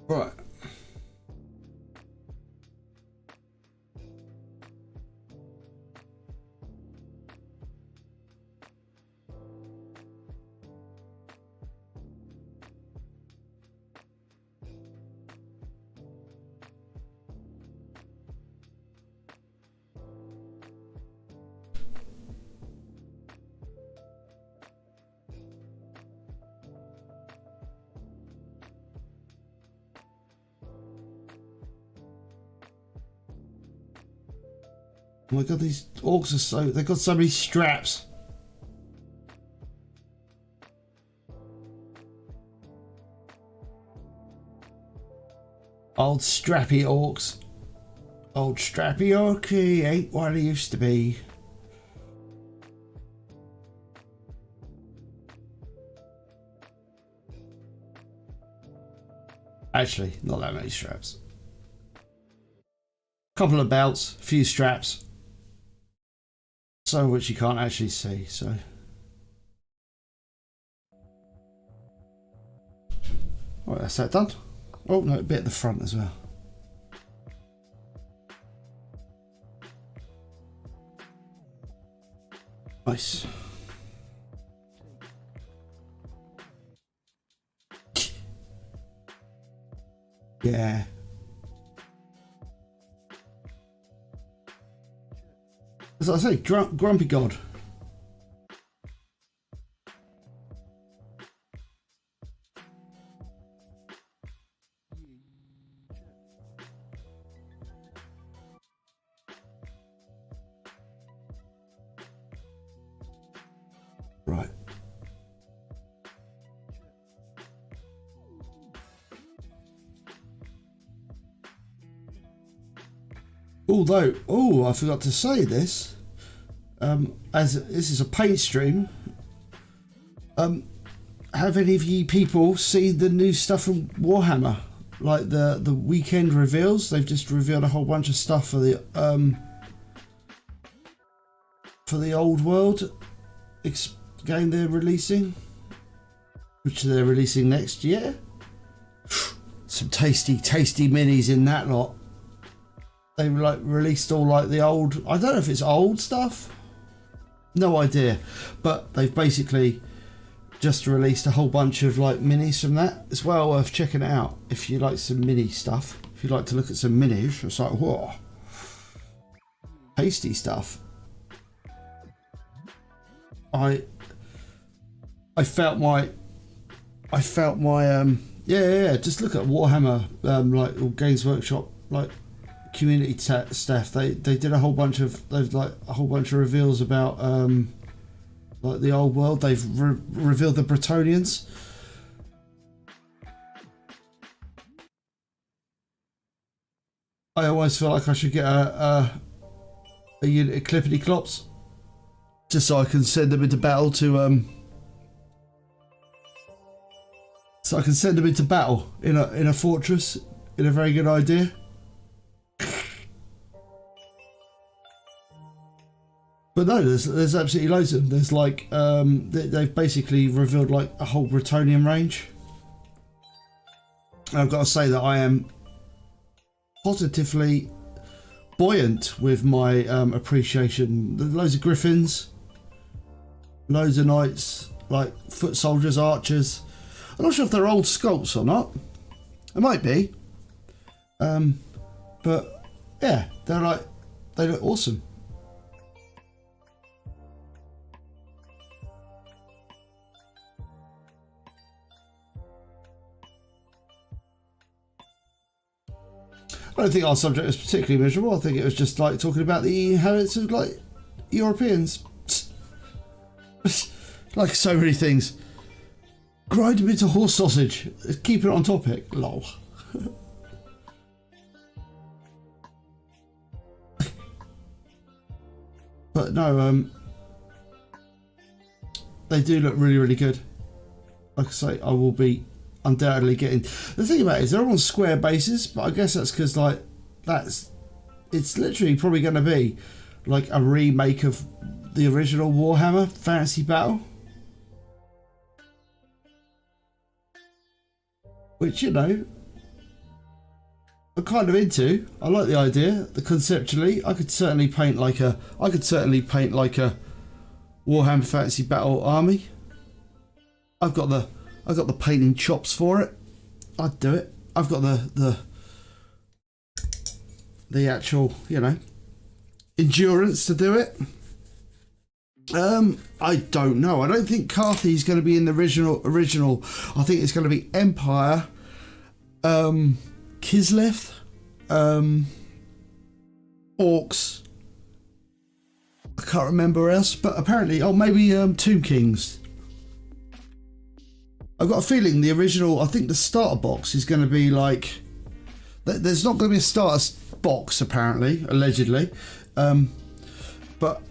Right. Oh my god, these orcs are so... They've got so many straps. Old strappy orcs. Old strappy orky ain't what it used to be. Actually, not that many straps. Couple of belts, a few straps. Some of which you can't actually see, so. Alright, that's that done. Oh no, a bit at the front as well. Nice. Yeah. As I say, grumpy God. Right. Although, oh, I forgot to say this. As this is a paint stream, have any of you people seen the new stuff from Warhammer? Like the weekend reveals? They've just revealed a whole bunch of stuff for the old world game they're releasing, which they're releasing next year. Some tasty minis in that lot. They like released all like the old, I don't know if it's old stuff, no idea, but they've basically just released a whole bunch of like minis from that. It's well worth checking it out if you like some mini stuff. If you like to look at some minis, it's like, whoa, tasty stuff. I felt my yeah, just look at Warhammer, like Games Workshop, like community staff. They did a whole bunch of reveals about like the old world. They've revealed the Bretonians. I always feel like I should get a unit of Clippity Clops just so I can send them into battle to in a fortress. In a very good idea. But no, there's absolutely loads of them. There's like they've basically revealed like a whole Bretonian range. And I've got to say that I am positively buoyant with my appreciation. There's loads of griffins, loads of knights, like foot soldiers, archers. I'm not sure if they're old sculpts or not. It might be. But yeah, they look awesome. I don't think our subject was particularly miserable. I think it was just like talking about the inheritance of like Europeans. Like so many things. Grind them into horse sausage. Keep it on topic. Lol. But no, they do look really, really good. Like I say, I will be undoubtedly getting. The thing about it is they're all on square bases, but I guess that's because like it's literally probably going to be like a remake of the original Warhammer Fantasy Battle, which, you know, I'm kind of into. I like the idea. Conceptually, I could certainly paint like a Warhammer Fantasy Battle army. I've got the painting chops for it. I'd do it. I've got the actual, you know, endurance to do it. I don't know. I don't think Carthy's going to be in the original. I think it's going to be Empire, Kislev, Orcs. I can't remember else, but apparently, maybe Tomb Kings. I've got a feeling the original. I think the starter box is going to be like. There's not going to be a starter box, apparently, allegedly, but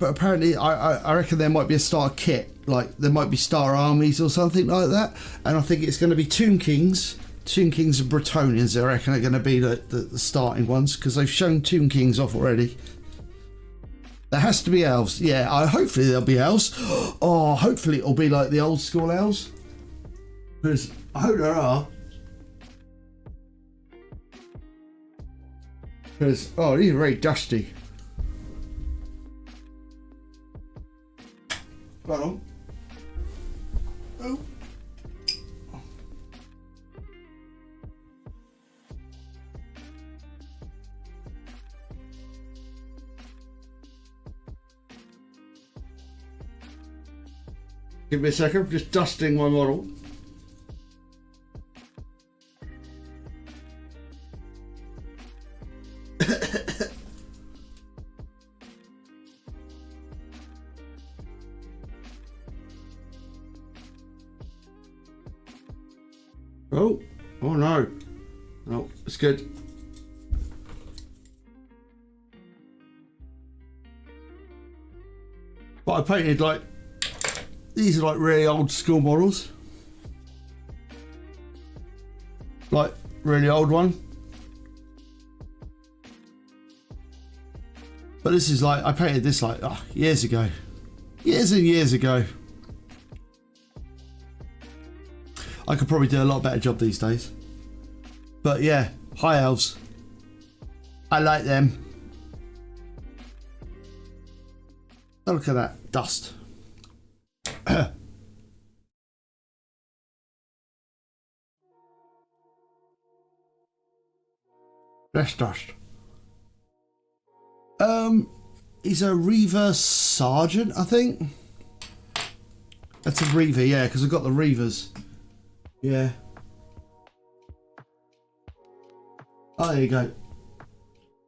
apparently, I reckon there might be a starter kit. Like there might be starter armies or something like that, and I think it's going to be Tomb Kings and Bretonians. I reckon are going to be the starting ones because they've shown Tomb Kings off already. There has to be elves. Yeah, hopefully there'll be elves. Oh, hopefully it'll be like the old school elves. Because I hope there are. Because, oh, these are very dusty. Got on. Oh. Give me a second, I'm just dusting my model. Oh no. Oh, it's good. But I painted like, these are like really old school models. Like really old one. But this is like, I painted this like years ago. Years and years ago. I could probably do a lot better job these days. But yeah, high elves. I like them. Oh, look at that dust. Less dust. He's a Reaver Sergeant, I think. That's a Reaver, yeah, because I've got the Reavers. Yeah. Oh, there you go.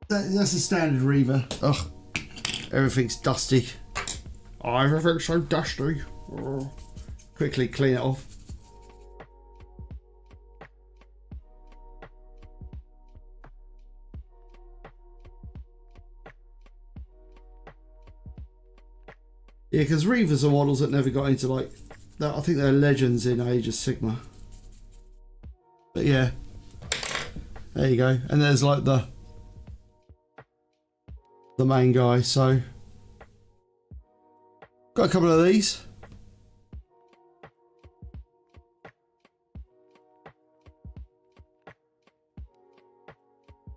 That's a standard Reaver. Ugh. Everything's dusty. Oh, everything's so dusty. Oh. Quickly clean it off. Yeah, because Reavers are models that never got into like, I think they're legends in Age of Sigmar. But yeah, there you go. And there's like the main guy. So got a couple of these.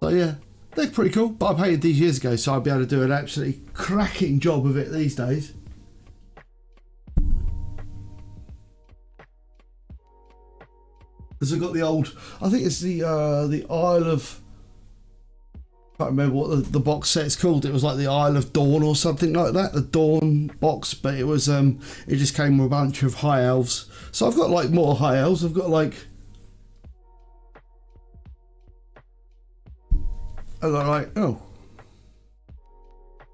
So yeah, they're pretty cool. But I painted these years ago, so I'll be able to do an absolutely cracking job of it these days. Because I've got the old, I think it's the Isle of, I can't remember what the box set's called. It was like the Isle of Dawn or something like that, the Dawn box. But it was it just came with a bunch of high elves. So I've got like more high elves. I've got like, oh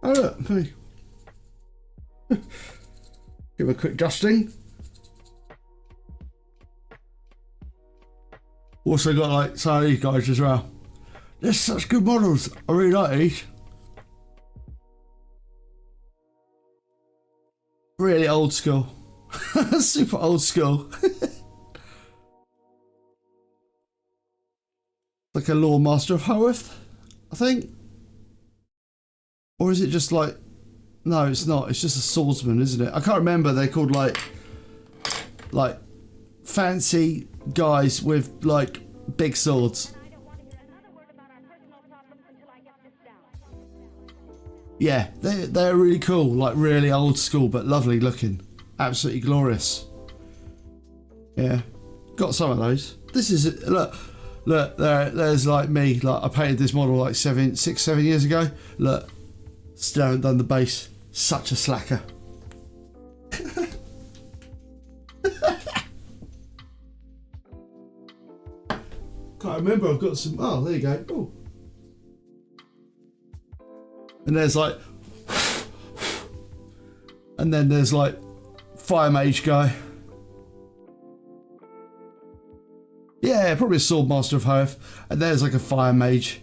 look, hey. Give a quick dusting. Also got like some of these guys as well. They're such good models. I really like these. Really old school. Super old school. Like a Lord Master of Hoeth, I think. Or is it just like, no, it's not. It's just a swordsman, isn't it? I can't remember. They're called like fancy guys with like big swords. Yeah, they're really cool, like really old school but lovely looking, absolutely glorious. Yeah, got some of those. This is look there's like me, like I painted this model like 6-7 years ago. Look, still haven't done the base. Such a slacker. Can't remember. I've got some. Oh, there you go. Oh. And there's like, and then there's like Fire Mage guy. Yeah, probably a Sword Master of Hoeth. And there's like a Fire Mage,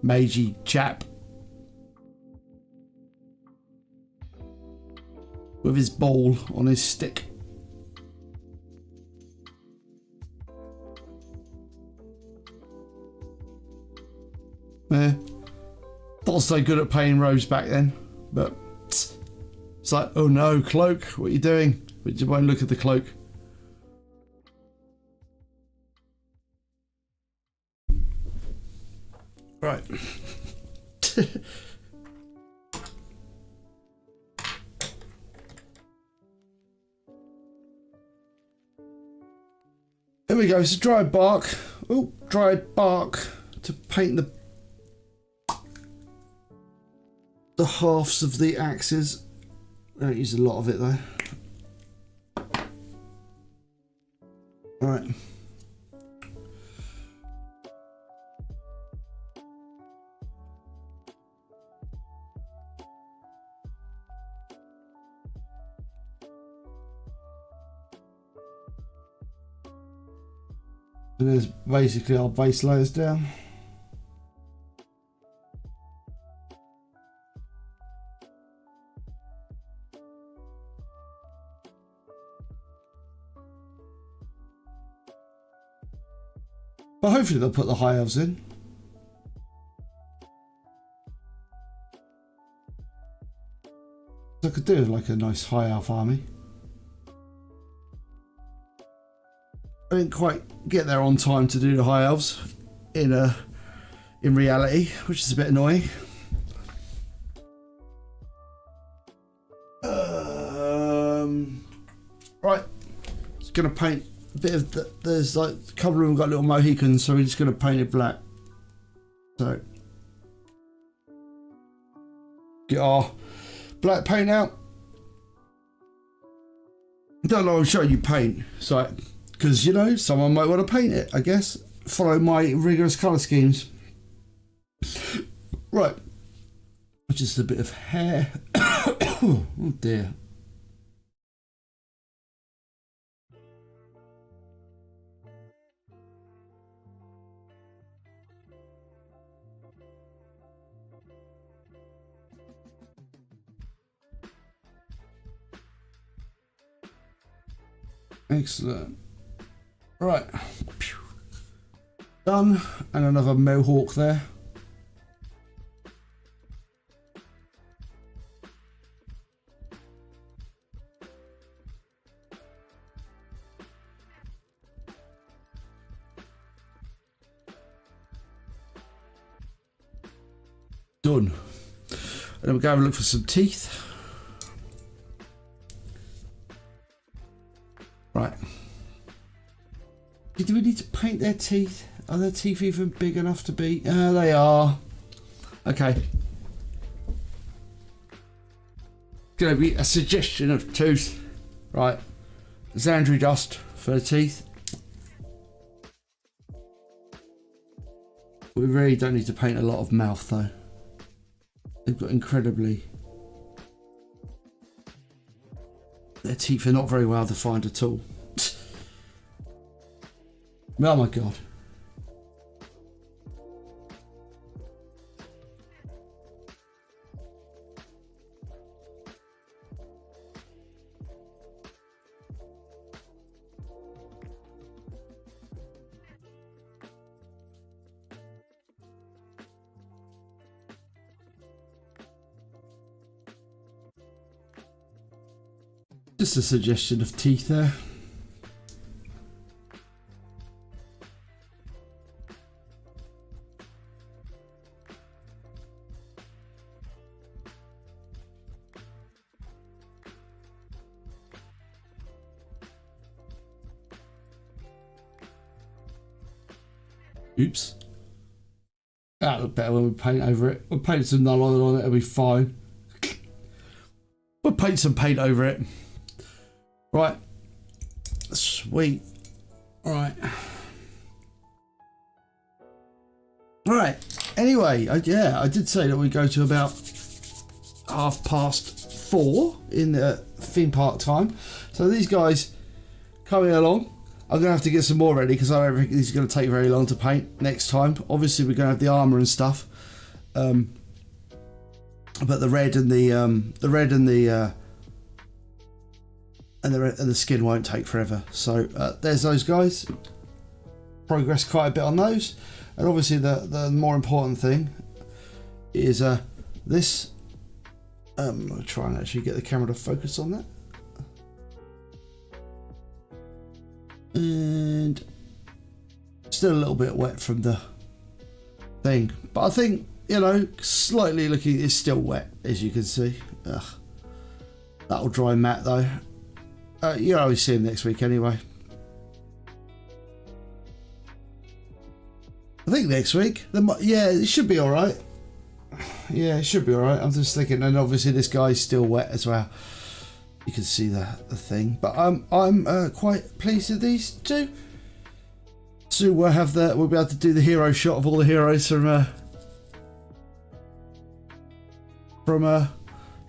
magey chap with his ball on his stick. Yeah, not so good at painting robes back then, but it's like, oh no, cloak, what are you doing? But you won't look at the cloak. Right. Here we go, it's dried bark. Oh, dried bark to paint the halves of the axes. I don't use a lot of it though. Alright. And there's basically our base layers down. Well, hopefully they'll put the high elves in. I could do like a nice high elf army. I didn't quite get there on time to do the high elves in reality, which is a bit annoying. Right, just gonna paint a bit of there's like a couple of them got little Mohicans, so we're just gonna paint it black. So get our black paint out. Don't know, I'm showing you paint, so because you know someone might want to paint it. I guess follow my rigorous colour schemes. Right, just a bit of hair. Oh dear. Excellent. Right. Done. And another mohawk there. Done. And then we'll go have a look for some teeth. Right. Do we need to paint their teeth? Are their teeth even big enough to be? They are. Okay. Gonna be a suggestion of tooth. Right. Xandri dust for the teeth. We really don't need to paint a lot of mouth though. They've got incredibly... Their teeth are not very well defined at all. Oh my god. Just a suggestion of teeth there. Oops. That'll look better when we paint over it. We'll paint some nylon on it, it'll be fine. We'll paint some paint over it. Right. Sweet. Alright. Right. Anyway, I did say that we go to about 4:30 in the theme park time. So these guys coming along. I'm going to have to get some more ready because I don't think these are going to take very long to paint next time. Obviously, we're going to have the armour and stuff. But the red and the skin won't take forever. So there's those guys. Progress quite a bit on those. And obviously the more important thing is this. I'll try and actually get the camera to focus on that. And still a little bit wet from the thing, but I think, you know, slightly looking, it's still wet as you can see. Ugh. That'll dry matte though. You'll always see him next week anyway. I think next week, yeah, it should be all right. Yeah, it should be all right. I'm just thinking, and obviously this guy's still wet as well. You can see the thing, but I'm quite pleased with these two. So we'll be able to do the hero shot of all the heroes from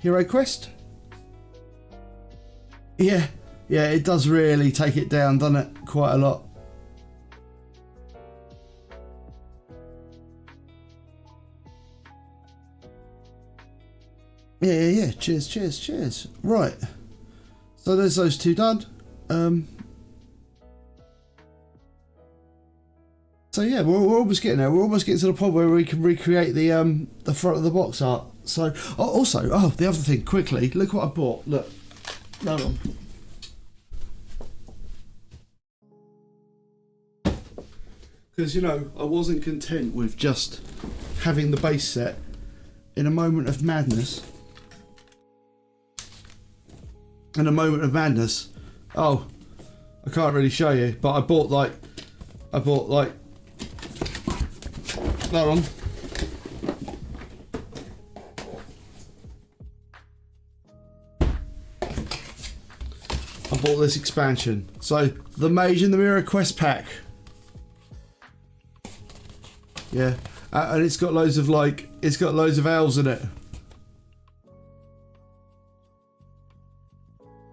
Heroquest. Yeah, it does really take it down, doesn't it? Quite a lot. Yeah. Cheers. Right. So there's those two done. So So yeah, we're almost getting there. We're almost getting to the point where we can recreate the front of the box art. So also, the other thing, quickly, look what I bought. Look, hold on. Because, you know, I wasn't content with just having the base set. In a moment of madness, oh, I can't really show you, but I bought like, hold on. I bought this expansion. So, the Mage and the Heroquest pack. Yeah. And it's got loads of elves in it.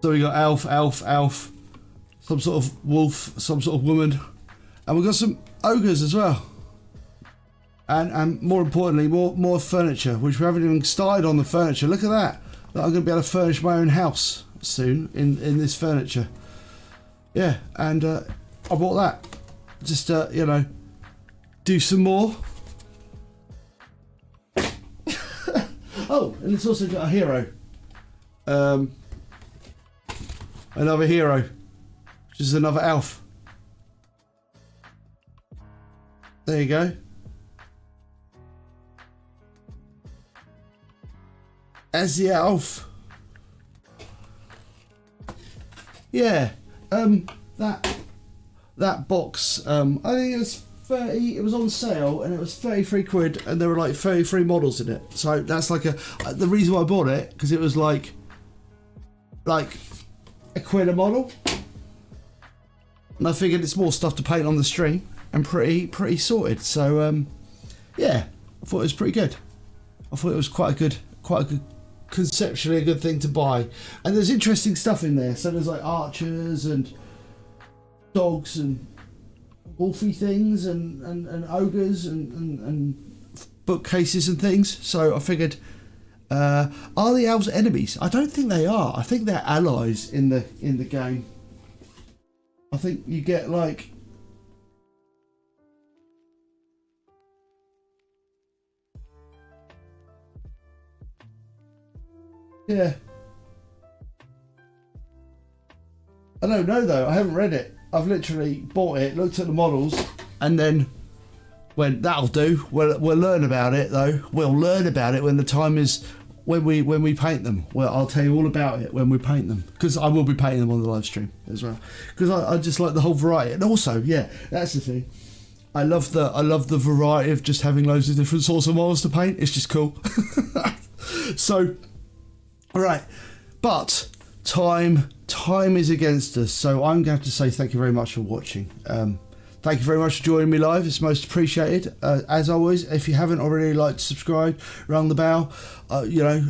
So we got elf, some sort of wolf, some sort of woman, and we've got some ogres as well. And more importantly, more furniture, which we haven't even started on the furniture. Look at that! I'm going to be able to furnish my own house soon in this furniture. Yeah, and I bought that. Just you know, do some more. Oh, and it's also got a hero. Another hero. Which is another elf. There you go. As the elf. Yeah. That box, I think it was 30, it was on sale and it was 33 quid and there were like 33 models in it. So that's like the reason why I bought it, because it was like a quid a model. And I figured it's more stuff to paint on the stream and pretty sorted. So yeah, I thought it was pretty good. I thought it was quite a good conceptually a good thing to buy. And there's interesting stuff in there. So there's like archers and dogs and wolfy things and ogres and bookcases and things. So I figured, are the elves enemies? I don't think they are. I think they're allies in the game. I think you get like yeah. I don't know though. I haven't read it. I've literally bought it, looked at the models, and then went, that'll do. We'll learn about it though. We'll learn about it when the time is when we paint them. Well, I'll tell you all about it when we paint them, because I will be painting them on the live stream as well. Because I just like the whole variety, and also yeah, that's the thing. I love the variety of just having loads of different sorts of models to paint. It's just cool. So, all right, but time is against us, so I'm going to have to say thank you very much for watching. Thank you very much for joining me live. It's most appreciated. As always, if you haven't already liked, subscribe, rung the bell. You know,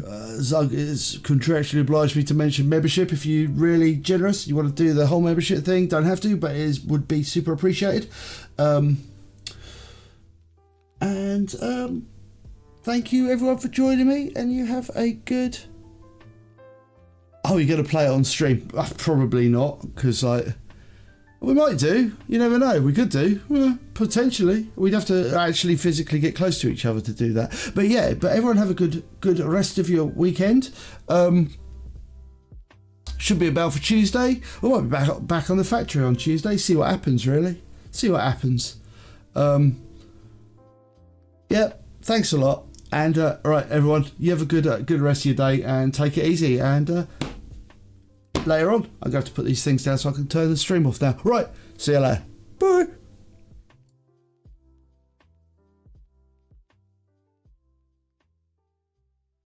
Zug is contractually obliged me to mention membership. If you're really generous, you want to do the whole membership thing, don't have to, but it would be super appreciated. Thank you everyone for joining me, and you have a good... Oh, you're going to play it on stream? Probably not, because we might do. You never know. We could do. Potentially. We'd have to actually physically get close to each other to do that. But yeah, everyone have a good rest of your weekend. Should be about for Tuesday. We might be back on the factory on Tuesday. See what happens, really. See what happens. Yeah, thanks a lot. And all right, everyone, you have a good rest of your day and take it easy. And later on, I'm going to have to put these things down so I can turn the stream off now. Right, see you later. Bye.